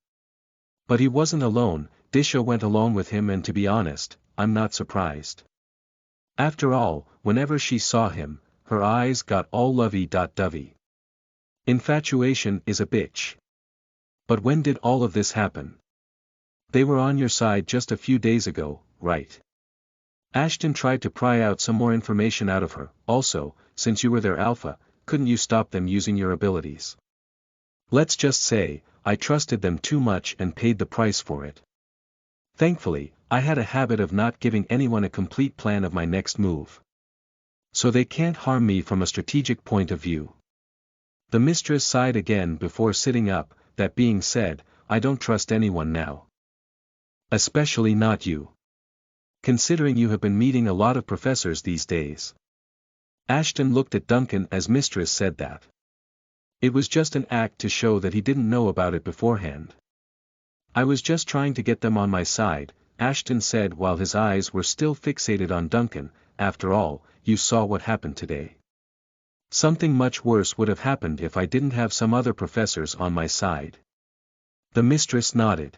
But he wasn't alone. Disha went along with him, and to be honest, I'm not surprised. After all, whenever she saw him, her eyes got all lovey-dovey. Infatuation is a bitch. But when did all of this happen? They were on your side just a few days ago, right? Ashton tried to pry out some more information out of her. Also, since you were their alpha, couldn't you stop them using your abilities? Let's just say, I trusted them too much and paid the price for it. Thankfully, I had a habit of not giving anyone a complete plan of my next move. So they can't harm me from a strategic point of view. The mistress sighed again before sitting up. That being said, I don't trust anyone now. Especially not you. Considering you have been meeting a lot of professors these days. Ashton looked at Duncan as mistress said that. It was just an act to show that he didn't know about it beforehand. I was just trying to get them on my side, Ashton said while his eyes were still fixated on Duncan. After all, you saw what happened today. Something much worse would have happened if I didn't have some other professors on my side. The mistress nodded.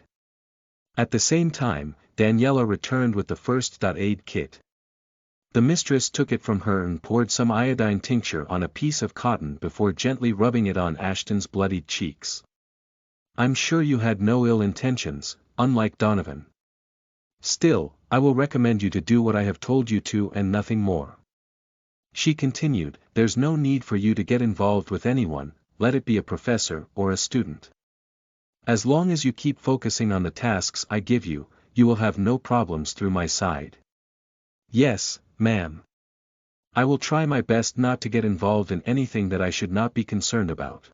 At the same time, Daniela returned with the first aid kit. The mistress took it from her and poured some iodine tincture on a piece of cotton before gently rubbing it on Ashton's bloodied cheeks. I'm sure you had no ill intentions, unlike Donovan. Still, I will recommend you to do what I have told you to and nothing more. She continued, there's no need for you to get involved with anyone, let it be a professor or a student. As long as you keep focusing on the tasks I give you, you will have no problems through my side. Yes, ma'am. I will try my best not to get involved in anything that I should not be concerned about.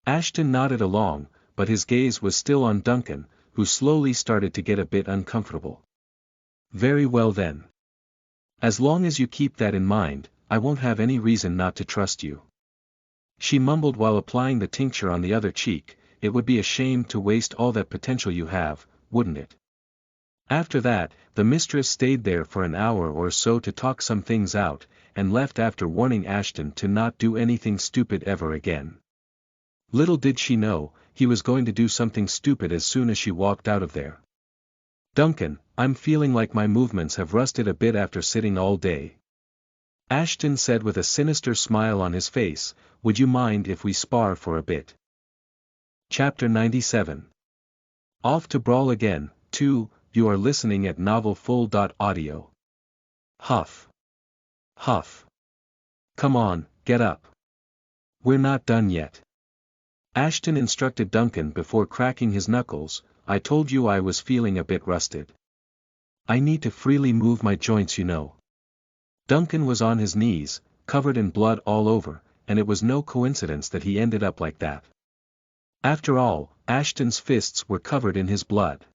Ashton nodded along, but his gaze was still on Duncan, who slowly started to get a bit uncomfortable. Very well then. As long as you keep that in mind, I won't have any reason not to trust you. She mumbled while applying the tincture on the other cheek. It would be a shame to waste all that potential you have, wouldn't it? After that, the mistress stayed there for an hour or so to talk some things out, and left after warning Ashton to not do anything stupid ever again. Little did she know, he was going to do something stupid as soon as she walked out of there. Duncan, I'm feeling like my movements have rusted a bit after sitting all day. Ashton said with a sinister smile on his face, would you mind if we spar for a bit? Chapter 97. Off to brawl again. 2. You are listening at novelfull.audio. Huff. Huff. Come on, get up. We're not done yet. Ashton instructed Duncan before cracking his knuckles. I told you I was feeling a bit rusted. I need to freely move my joints, you know. Duncan was on his knees, covered in blood all over, and it was no coincidence that he ended up like that. After all, Ashton's fists were covered in his blood.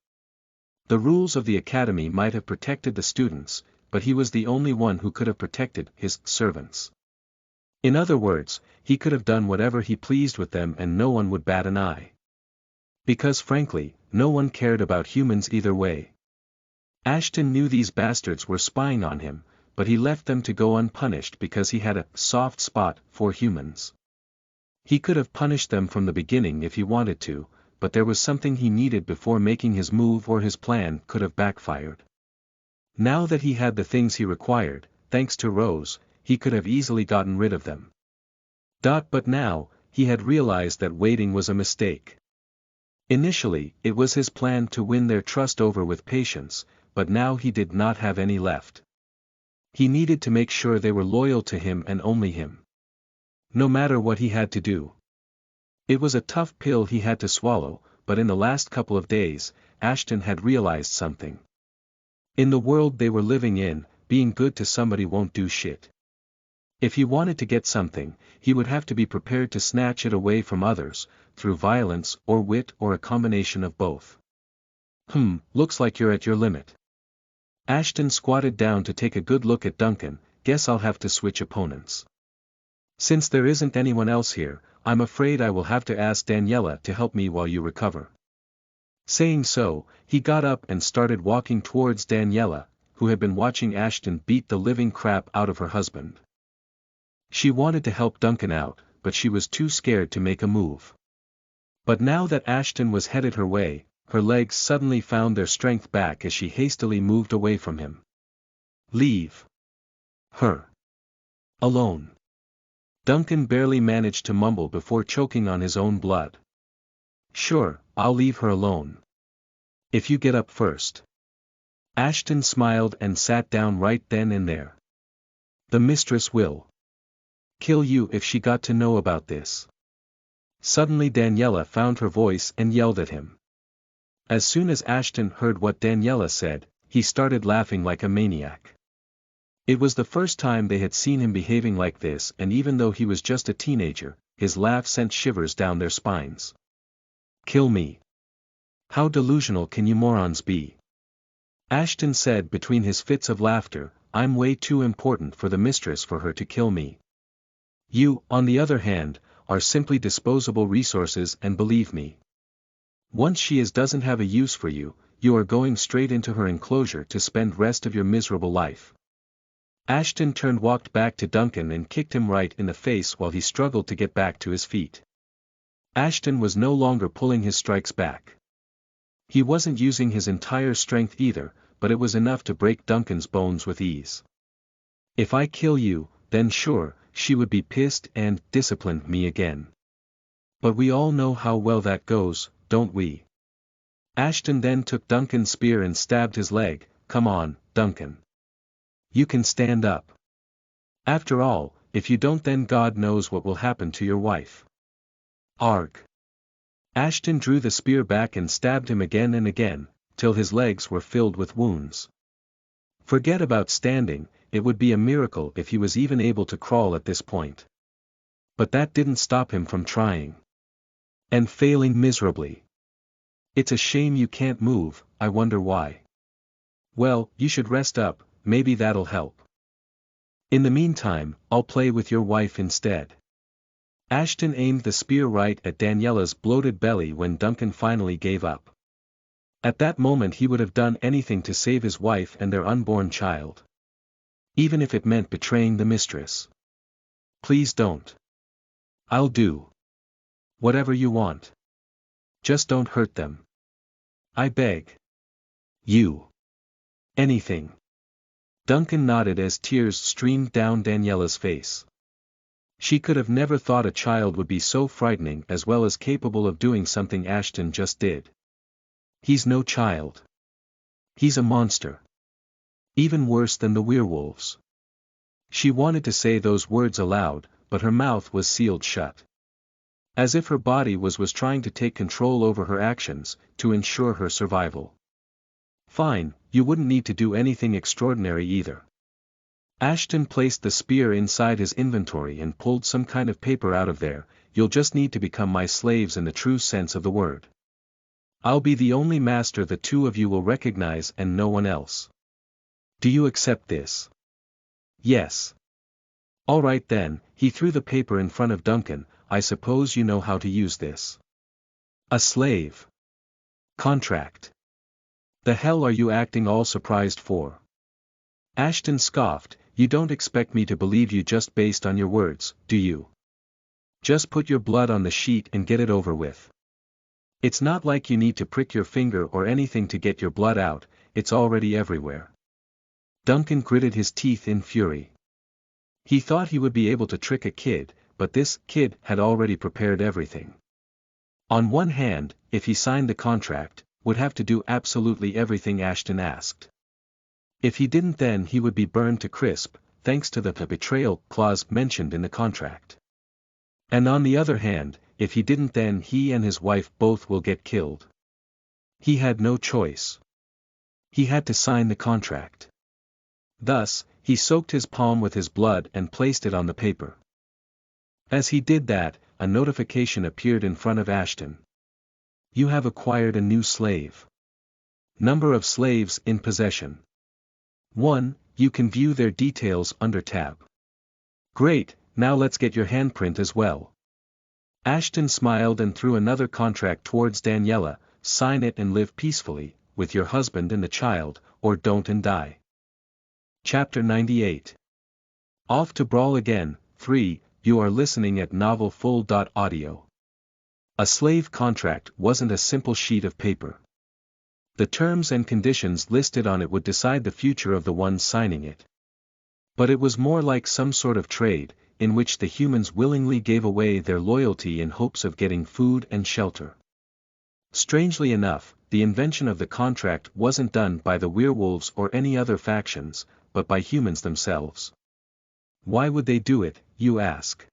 The rules of the academy might have protected the students, but he was the only one who could have protected his servants. In other words, he could have done whatever he pleased with them and no one would bat an eye. Because frankly, no one cared about humans either way. Ashton knew these bastards were spying on him, but he left them to go unpunished because he had a soft spot for humans. He could have punished them from the beginning if he wanted to, but there was something he needed before making his move or his plan could have backfired. Now that he had the things he required, thanks to Rose, he could have easily gotten rid of them. But now, he had realized that waiting was a mistake. Initially, it was his plan to win their trust over with patience, but now he did not have any left. He needed to make sure they were loyal to him and only him. No matter what he had to do. It was a tough pill he had to swallow, but in the last couple of days, Ashton had realized something. In the world they were living in, being good to somebody won't do shit. If he wanted to get something, he would have to be prepared to snatch it away from others, through violence or wit or a combination of both. Looks like you're at your limit. Ashton squatted down to take a good look at Duncan. Guess I'll have to switch opponents. Since there isn't anyone else here, I'm afraid I will have to ask Daniela to help me while you recover. Saying so, he got up and started walking towards Daniela, who had been watching Ashton beat the living crap out of her husband. She wanted to help Duncan out, but she was too scared to make a move. But now that Ashton was headed her way, her legs suddenly found their strength back as she hastily moved away from him. Leave her alone. Duncan barely managed to mumble before choking on his own blood. Sure, I'll leave her alone. If you get up first. Ashton smiled and sat down right then and there. The mistress will kill you if she got to know about this. Suddenly Daniela found her voice and yelled at him. As soon as Ashton heard what Daniela said, he started laughing like a maniac. It was the first time they had seen him behaving like this, and even though he was just a teenager, his laugh sent shivers down their spines. Kill me. How delusional can you morons be? Ashton said between his fits of laughter, I'm way too important for the mistress for her to kill me. You, on the other hand, are simply disposable resources, and believe me. Once she doesn't have a use for you, you are going straight into her enclosure to spend rest of your miserable life. Ashton walked back to Duncan and kicked him right in the face while he struggled to get back to his feet. Ashton was no longer pulling his strikes back. He wasn't using his entire strength either, but it was enough to break Duncan's bones with ease. If I kill you, then sure, she would be pissed and discipline me again. But we all know how well that goes, don't we? Ashton then took Duncan's spear and stabbed his leg. Come on, Duncan. You can stand up. After all, if you don't, then God knows what will happen to your wife. Arg. Ashton drew the spear back and stabbed him again and again, till his legs were filled with wounds. Forget about standing, it would be a miracle if he was even able to crawl at this point. But that didn't stop him from trying. And failing miserably. It's a shame you can't move, I wonder why. Well, you should rest up, maybe that'll help. In the meantime, I'll play with your wife instead. Ashton aimed the spear right at Daniela's bloated belly when Duncan finally gave up. At that moment he would have done anything to save his wife and their unborn child. Even if it meant betraying the mistress. Please don't. I'll do whatever you want. Just don't hurt them. I beg you. Anything. Duncan nodded as tears streamed down Daniela's face. She could have never thought a child would be so frightening as well as capable of doing something Ashton just did. He's no child. He's a monster. Even worse than the werewolves. She wanted to say those words aloud, but her mouth was sealed shut. As if her body was trying to take control over her actions, to ensure her survival. Fine, you wouldn't need to do anything extraordinary either. Ashton placed the spear inside his inventory and pulled some kind of paper out of there. You'll just need to become my slaves in the true sense of the word. I'll be the only master the two of you will recognize and no one else. Do you accept this? Yes. All right then, he threw the paper in front of Duncan. I suppose you know how to use this. A slave contract. The hell are you acting all surprised for? Ashton scoffed. You don't expect me to believe you just based on your words, do you? Just put your blood on the sheet and get it over with. It's not like you need to prick your finger or anything to get your blood out, it's already everywhere. Duncan gritted his teeth in fury. He thought he would be able to trick a kid, but this kid had already prepared everything. On one hand, if he signed the contract, would have to do absolutely everything Ashton asked. If he didn't, then he would be burned to crisp, thanks to the betrayal clause mentioned in the contract. And on the other hand, if he didn't, then he and his wife both will get killed. He had no choice. He had to sign the contract. Thus, he soaked his palm with his blood and placed it on the paper. As he did that, a notification appeared in front of Ashton. You have acquired a new slave. Number of slaves in possession. 1. You can view their details under tab. Great, now let's get your handprint as well. Ashton smiled and threw another contract towards Daniela. Sign it and live peacefully, with your husband and the child, or don't and die. Chapter 98. Off to brawl again. 3. You are listening at novelfull.audio. A slave contract wasn't a simple sheet of paper. The terms and conditions listed on it would decide the future of the ones signing it. But it was more like some sort of trade, in which the humans willingly gave away their loyalty in hopes of getting food and shelter. Strangely enough, the invention of the contract wasn't done by the werewolves or any other factions, but by humans themselves. Why would they do it, you ask?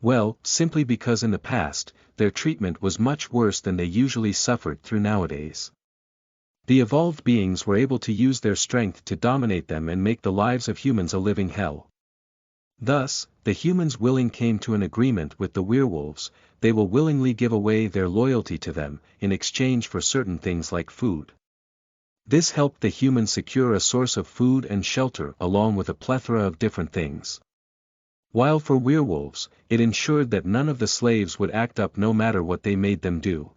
Well, simply because in the past, their treatment was much worse than they usually suffered through nowadays. The evolved beings were able to use their strength to dominate them and make the lives of humans a living hell. Thus, the humans came to an agreement with the werewolves. They will willingly give away their loyalty to them, in exchange for certain things like food. This helped the humans secure a source of food and shelter along with a plethora of different things. While for werewolves, it ensured that none of the slaves would act up no matter what they made them do.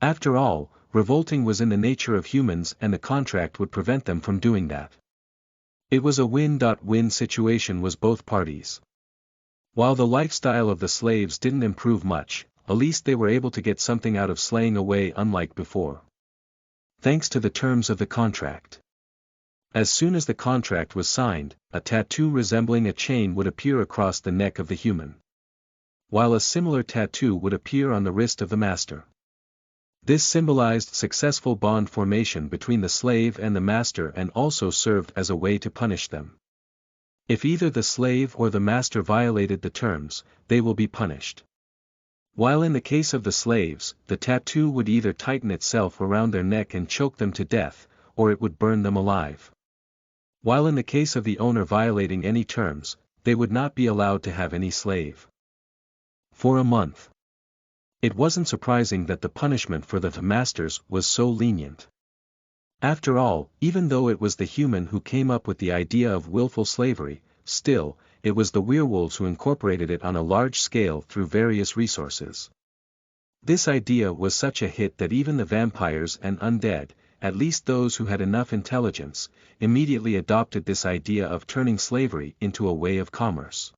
After all, revolting was in the nature of humans and the contract would prevent them from doing that. It was a win-win situation with both parties. While the lifestyle of the slaves didn't improve much, at least they were able to get something out of slaying away unlike before. Thanks to the terms of the contract. As soon as the contract was signed, a tattoo resembling a chain would appear across the neck of the human. While a similar tattoo would appear on the wrist of the master. This symbolized successful bond formation between the slave and the master and also served as a way to punish them. If either the slave or the master violated the terms, they will be punished. While in the case of the slaves, the tattoo would either tighten itself around their neck and choke them to death, or it would burn them alive. While in the case of the owner violating any terms, they would not be allowed to have any slave. For a month. It wasn't surprising that the punishment for the masters was so lenient. After all, even though it was the human who came up with the idea of willful slavery, still, it was the werewolves who incorporated it on a large scale through various resources. This idea was such a hit that even the vampires and undead, at least those who had enough intelligence, immediately adopted this idea of turning slavery into a way of commerce.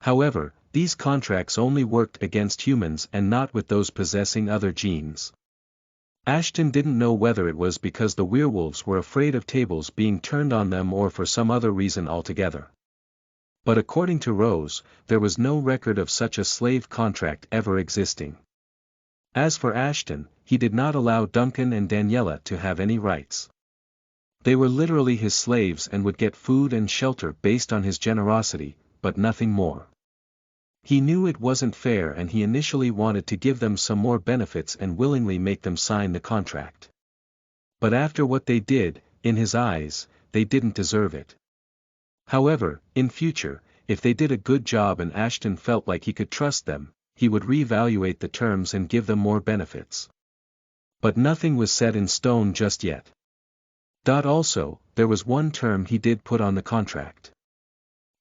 However, these contracts only worked against humans and not with those possessing other genes. Ashton didn't know whether it was because the werewolves were afraid of tables being turned on them or for some other reason altogether. But according to Rose, there was no record of such a slave contract ever existing. As for Ashton, he did not allow Duncan and Daniela to have any rights. They were literally his slaves and would get food and shelter based on his generosity, but nothing more. He knew it wasn't fair and he initially wanted to give them some more benefits and willingly make them sign the contract. But after what they did, in his eyes, they didn't deserve it. However, in future, if they did a good job and Ashton felt like he could trust them, he would reevaluate the terms and give them more benefits. But nothing was set in stone just yet. Also, there was one term he did put on the contract.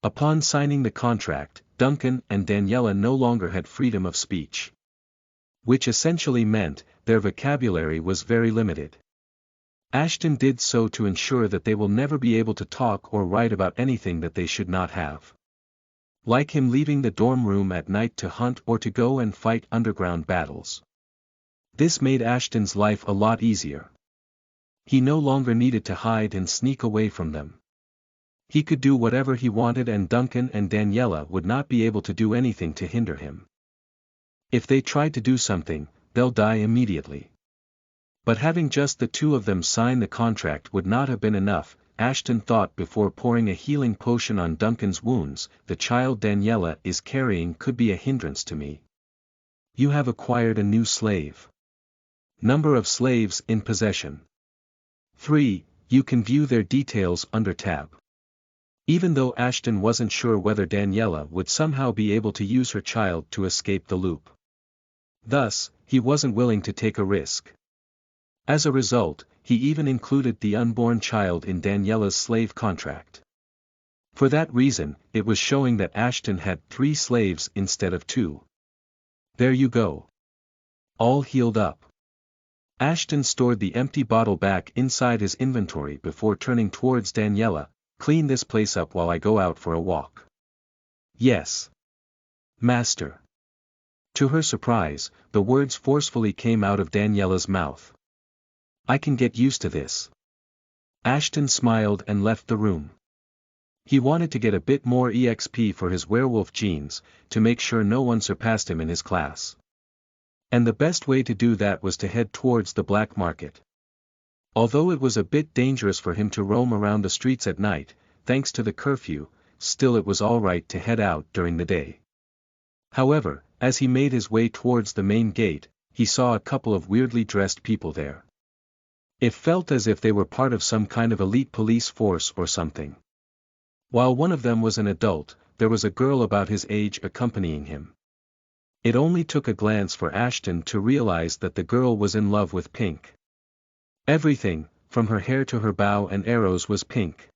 Upon signing the contract, Duncan and Daniela no longer had freedom of speech. Which essentially meant, their vocabulary was very limited. Ashton did so to ensure that they will never be able to talk or write about anything that they should not have. Like him leaving the dorm room at night to hunt or to go and fight underground battles. This made Ashton's life a lot easier. He no longer needed to hide and sneak away from them. He could do whatever he wanted and Duncan and Daniela would not be able to do anything to hinder him. If they tried to do something, they'll die immediately. But having just the two of them sign the contract would not have been enough, Ashton thought before pouring a healing potion on Duncan's wounds. The child Daniela is carrying could be a hindrance to me. You have acquired a new slave. Number of slaves in possession. 3. You can view their details under tab. Even though Ashton wasn't sure whether Daniela would somehow be able to use her child to escape the loop. Thus, he wasn't willing to take a risk. As a result, he even included the unborn child in Daniela's slave contract. For that reason, it was showing that Ashton had 3 slaves instead of 2. There you go. All healed up. Ashton stored the empty bottle back inside his inventory before turning towards Daniela. Clean this place up while I go out for a walk. Yes. Master. To her surprise, the words forcefully came out of Daniela's mouth. I can get used to this. Ashton smiled and left the room. He wanted to get a bit more EXP for his werewolf genes, to make sure no one surpassed him in his class. And the best way to do that was to head towards the black market. Although it was a bit dangerous for him to roam around the streets at night, thanks to the curfew, still it was alright to head out during the day. However, as he made his way towards the main gate, he saw a couple of weirdly dressed people there. It felt as if they were part of some kind of elite police force or something. While one of them was an adult, there was a girl about his age accompanying him. It only took a glance for Ashton to realize that the girl was in love with pink. Everything, from her hair to her bow and arrows, was pink.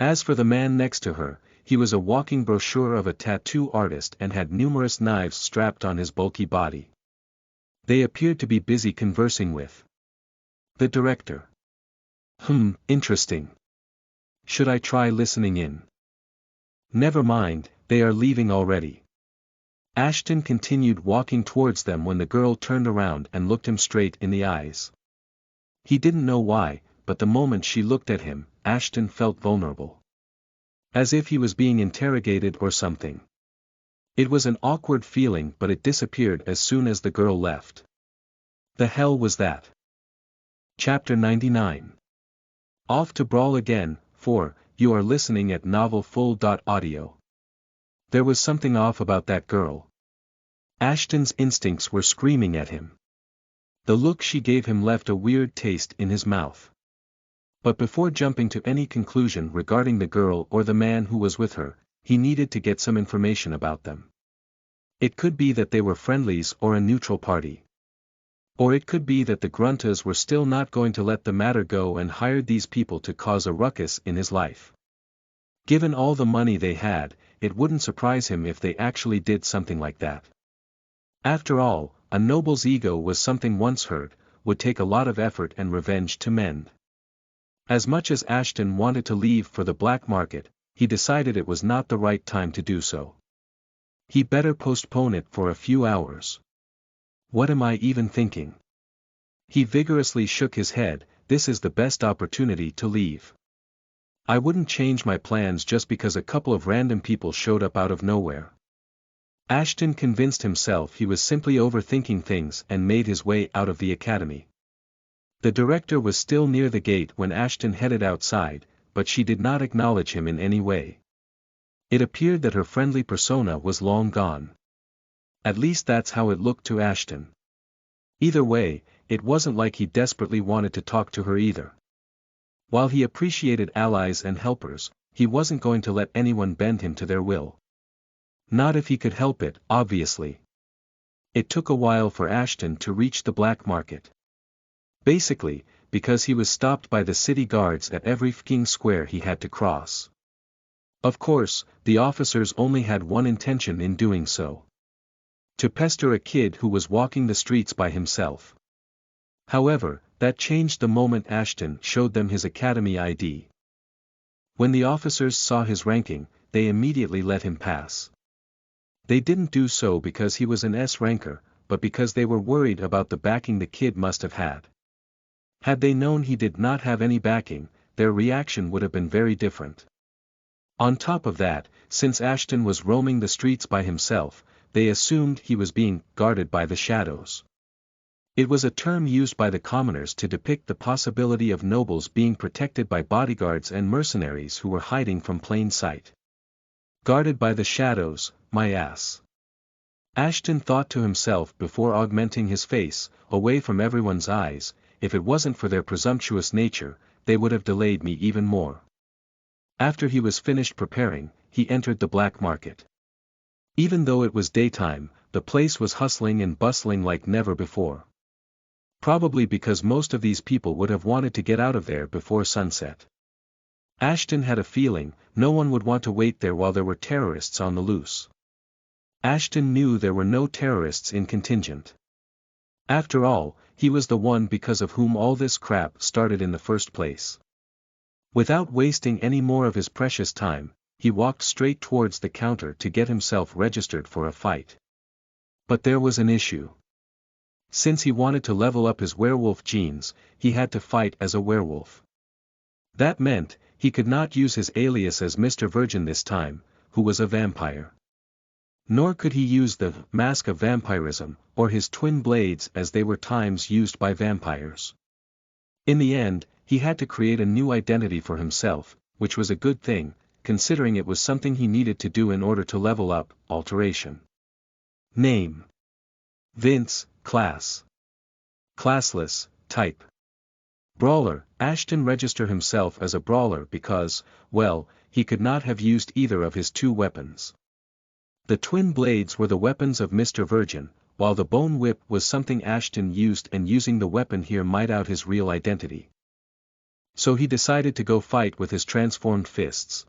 As for the man next to her, he was a walking brochure of a tattoo artist and had numerous knives strapped on his bulky body. They appeared to be busy conversing with the director. Interesting. Should I try listening in? Never mind, they are leaving already. Ashton continued walking towards them when the girl turned around and looked him straight in the eyes. He didn't know why, but the moment she looked at him, Ashton felt vulnerable. As if he was being interrogated or something. It was an awkward feeling, but it disappeared as soon as the girl left. The hell was that? Chapter 99. Off to brawl again. 4. You are listening at novelfull.audio. There was something off about that girl. Ashton's instincts were screaming at him. The look she gave him left a weird taste in his mouth. But before jumping to any conclusion regarding the girl or the man who was with her, he needed to get some information about them. It could be that they were friendlies or a neutral party. Or it could be that the Gruntas were still not going to let the matter go and hired these people to cause a ruckus in his life. Given all the money they had, it wouldn't surprise him if they actually did something like that. After all, a noble's ego was something once hurt, would take a lot of effort and revenge to mend. As much as Ashton wanted to leave for the black market, he decided it was not the right time to do so. He better postpone it for a few hours. What am I even thinking? He vigorously shook his head. This is the best opportunity to leave. I wouldn't change my plans just because a couple of random people showed up out of nowhere. Ashton convinced himself he was simply overthinking things and made his way out of the academy. The director was still near the gate when Ashton headed outside, but she did not acknowledge him in any way. It appeared that her friendly persona was long gone. At least that's how it looked to Ashton. Either way, it wasn't like he desperately wanted to talk to her either. While he appreciated allies and helpers, he wasn't going to let anyone bend him to their will. Not if he could help it, obviously. It took a while for Ashton to reach the black market. Basically, because he was stopped by the city guards at every f***ing square he had to cross. Of course, the officers only had one intention in doing so. To pester a kid who was walking the streets by himself. However, that changed the moment Ashton showed them his academy ID. When the officers saw his ranking, they immediately let him pass. They didn't do so because he was an S ranker, but because they were worried about the backing the kid must have had. Had they known he did not have any backing, their reaction would have been very different. On top of that, since Ashton was roaming the streets by himself, they assumed he was being guarded by the shadows. It was a term used by the commoners to depict the possibility of nobles being protected by bodyguards and mercenaries who were hiding from plain sight. Guarded by the shadows, my ass. Ashton thought to himself before augmenting his face, away from everyone's eyes. If it wasn't for their presumptuous nature, they would have delayed me even more. After he was finished preparing, he entered the black market. Even though it was daytime, the place was hustling and bustling like never before. Probably because most of these people would have wanted to get out of there before sunset. Ashton had a feeling, no one would want to wait there while there were terrorists on the loose. Ashton knew there were no terrorists in contingent. After all, he was the one because of whom all this crap started in the first place. Without wasting any more of his precious time, he walked straight towards the counter to get himself registered for a fight. But there was an issue. Since he wanted to level up his werewolf genes, he had to fight as a werewolf. That meant, he could not use his alias as Mr. Virgin this time, who was a vampire. Nor could he use the mask of vampirism, or his twin blades as they were times used by vampires. In the end, he had to create a new identity for himself, which was a good thing, considering it was something he needed to do in order to level up. Alteration. Name. Vince. Class. Classless. Type. Brawler. Ashton registered himself as a brawler because, well, he could not have used either of his two weapons. The twin blades were the weapons of Mr. Virgin, while the bone whip was something Ashton used, and using the weapon here might out his real identity. So he decided to go fight with his transformed fists.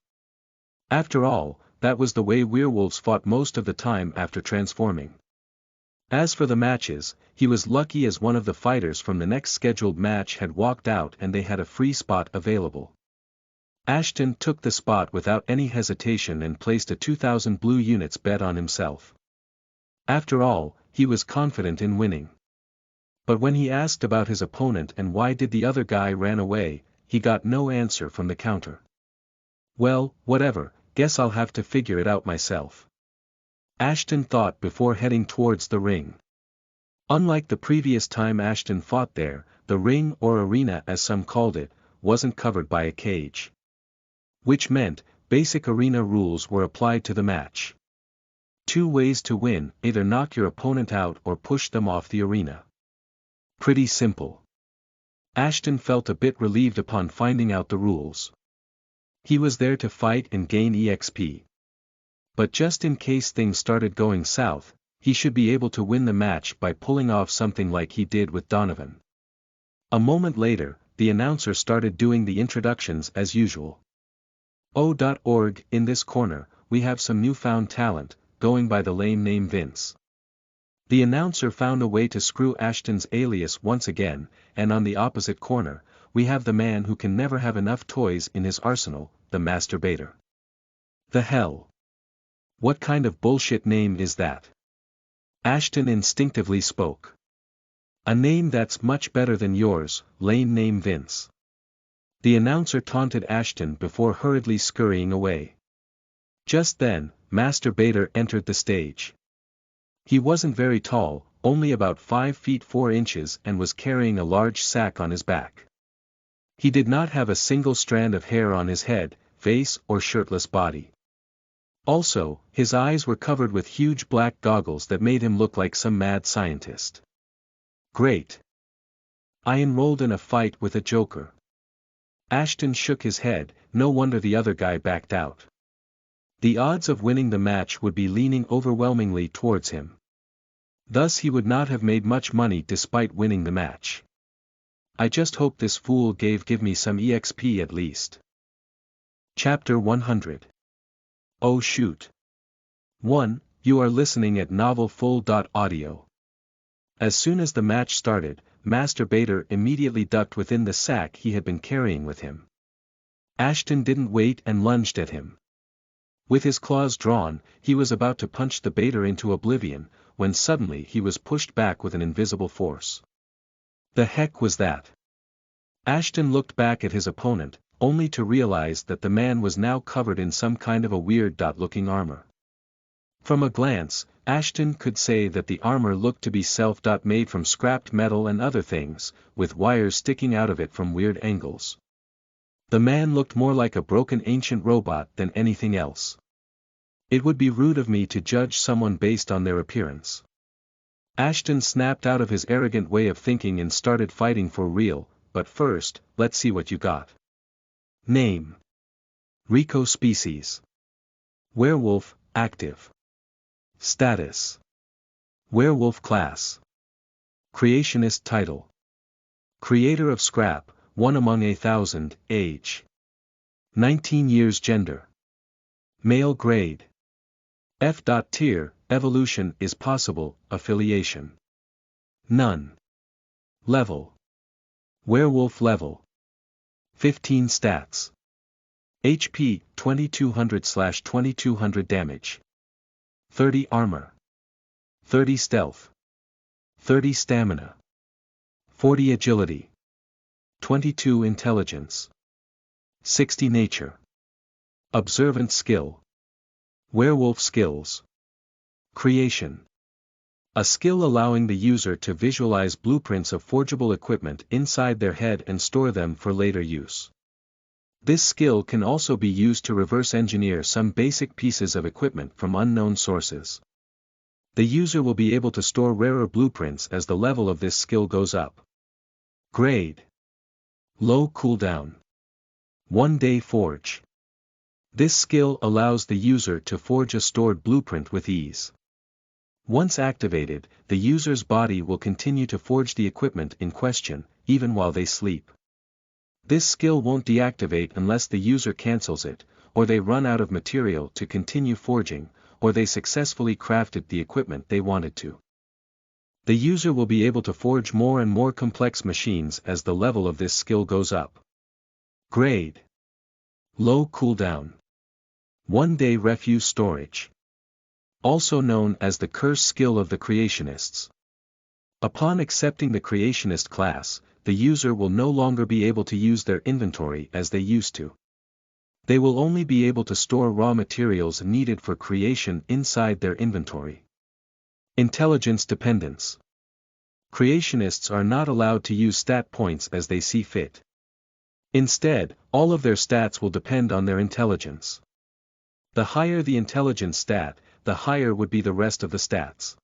After all, that was the way werewolves fought most of the time after transforming. As for the matches, he was lucky as one of the fighters from the next scheduled match had walked out and they had a free spot available. Ashton took the spot without any hesitation and placed a 2,000 blue units bet on himself. After all, he was confident in winning. But when he asked about his opponent and why did the other guy ran away, he got no answer from the counter. Well, whatever, guess I'll have to figure it out myself. Ashton thought before heading towards the ring. Unlike the previous time Ashton fought there, the ring or arena as some called it, wasn't covered by a cage. Which meant, basic arena rules were applied to the match. 2 ways to win, either knock your opponent out or push them off the arena. Pretty simple. Ashton felt a bit relieved upon finding out the rules. He was there to fight and gain EXP. But just in case things started going south, he should be able to win the match by pulling off something like he did with Donovan. A moment later, the announcer started doing the introductions as usual. O.org, in this corner, we have some newfound talent, going by the lame name Vince. The announcer found a way to screw Ashton's alias once again, and on the opposite corner, we have the man who can never have enough toys in his arsenal, the masturbator. The hell? What kind of bullshit name is that? Ashton instinctively spoke. A name that's much better than yours, lame name Vince. The announcer taunted Ashton before hurriedly scurrying away. Just then, Masturbator entered the stage. He wasn't very tall, only about 5 feet 4 inches, and was carrying a large sack on his back. He did not have a single strand of hair on his head, face or shirtless body. Also, his eyes were covered with huge black goggles that made him look like some mad scientist. Great. I enrolled in a fight with a joker. Ashton shook his head, no wonder the other guy backed out. The odds of winning the match would be leaning overwhelmingly towards him. Thus he would not have made much money despite winning the match. I just hope this fool give me some EXP at least. Chapter 100. Oh shoot. 1. You are listening at novelfull.audio. As soon as the match started, Master Bader immediately ducked within the sack he had been carrying with him. Ashton didn't wait and lunged at him. With his claws drawn, he was about to punch the Bader into oblivion, when suddenly he was pushed back with an invisible force. The heck was that? Ashton looked back at his opponent, only to realize that the man was now covered in some kind of a weird-looking armor. From a glance, Ashton could say that the armor looked to be self-made from scrapped metal and other things, with wires sticking out of it from weird angles. The man looked more like a broken ancient robot than anything else. It would be rude of me to judge someone based on their appearance. Ashton snapped out of his arrogant way of thinking and started fighting for real, but first, let's see what you got. Name. Rico species. Werewolf, active. Status. Werewolf class. Creationist title. Creator of scrap, one among 1,000, age. 19 years gender. Male grade. F.tier, evolution is possible, affiliation. None. Level. Werewolf level. 15 stats. HP, 2200/2200 damage. 30 armor. 30 stealth. 30 stamina. 40 agility. 22 intelligence. 60 nature. Observant skill. Werewolf skills. Creation. A skill allowing the user to visualize blueprints of forgeable equipment inside their head and store them for later use. This skill can also be used to reverse engineer some basic pieces of equipment from unknown sources. The user will be able to store rarer blueprints as the level of this skill goes up. Grade. Low cooldown. 1-day forge. This skill allows the user to forge a stored blueprint with ease. Once activated, the user's body will continue to forge the equipment in question, even while they sleep. This skill won't deactivate unless the user cancels it, or they run out of material to continue forging, or they successfully crafted the equipment they wanted to. The user will be able to forge more and more complex machines as the level of this skill goes up. Grade. Low cooldown. 1-day refuse storage. Also known as the curse skill of the creationists. Upon accepting the creationist class, the user will no longer be able to use their inventory as they used to. They will only be able to store raw materials needed for creation inside their inventory. Intelligence dependence. Creationists are not allowed to use stat points as they see fit. Instead, all of their stats will depend on their intelligence. The higher the intelligence stat, the higher would be the rest of the stats.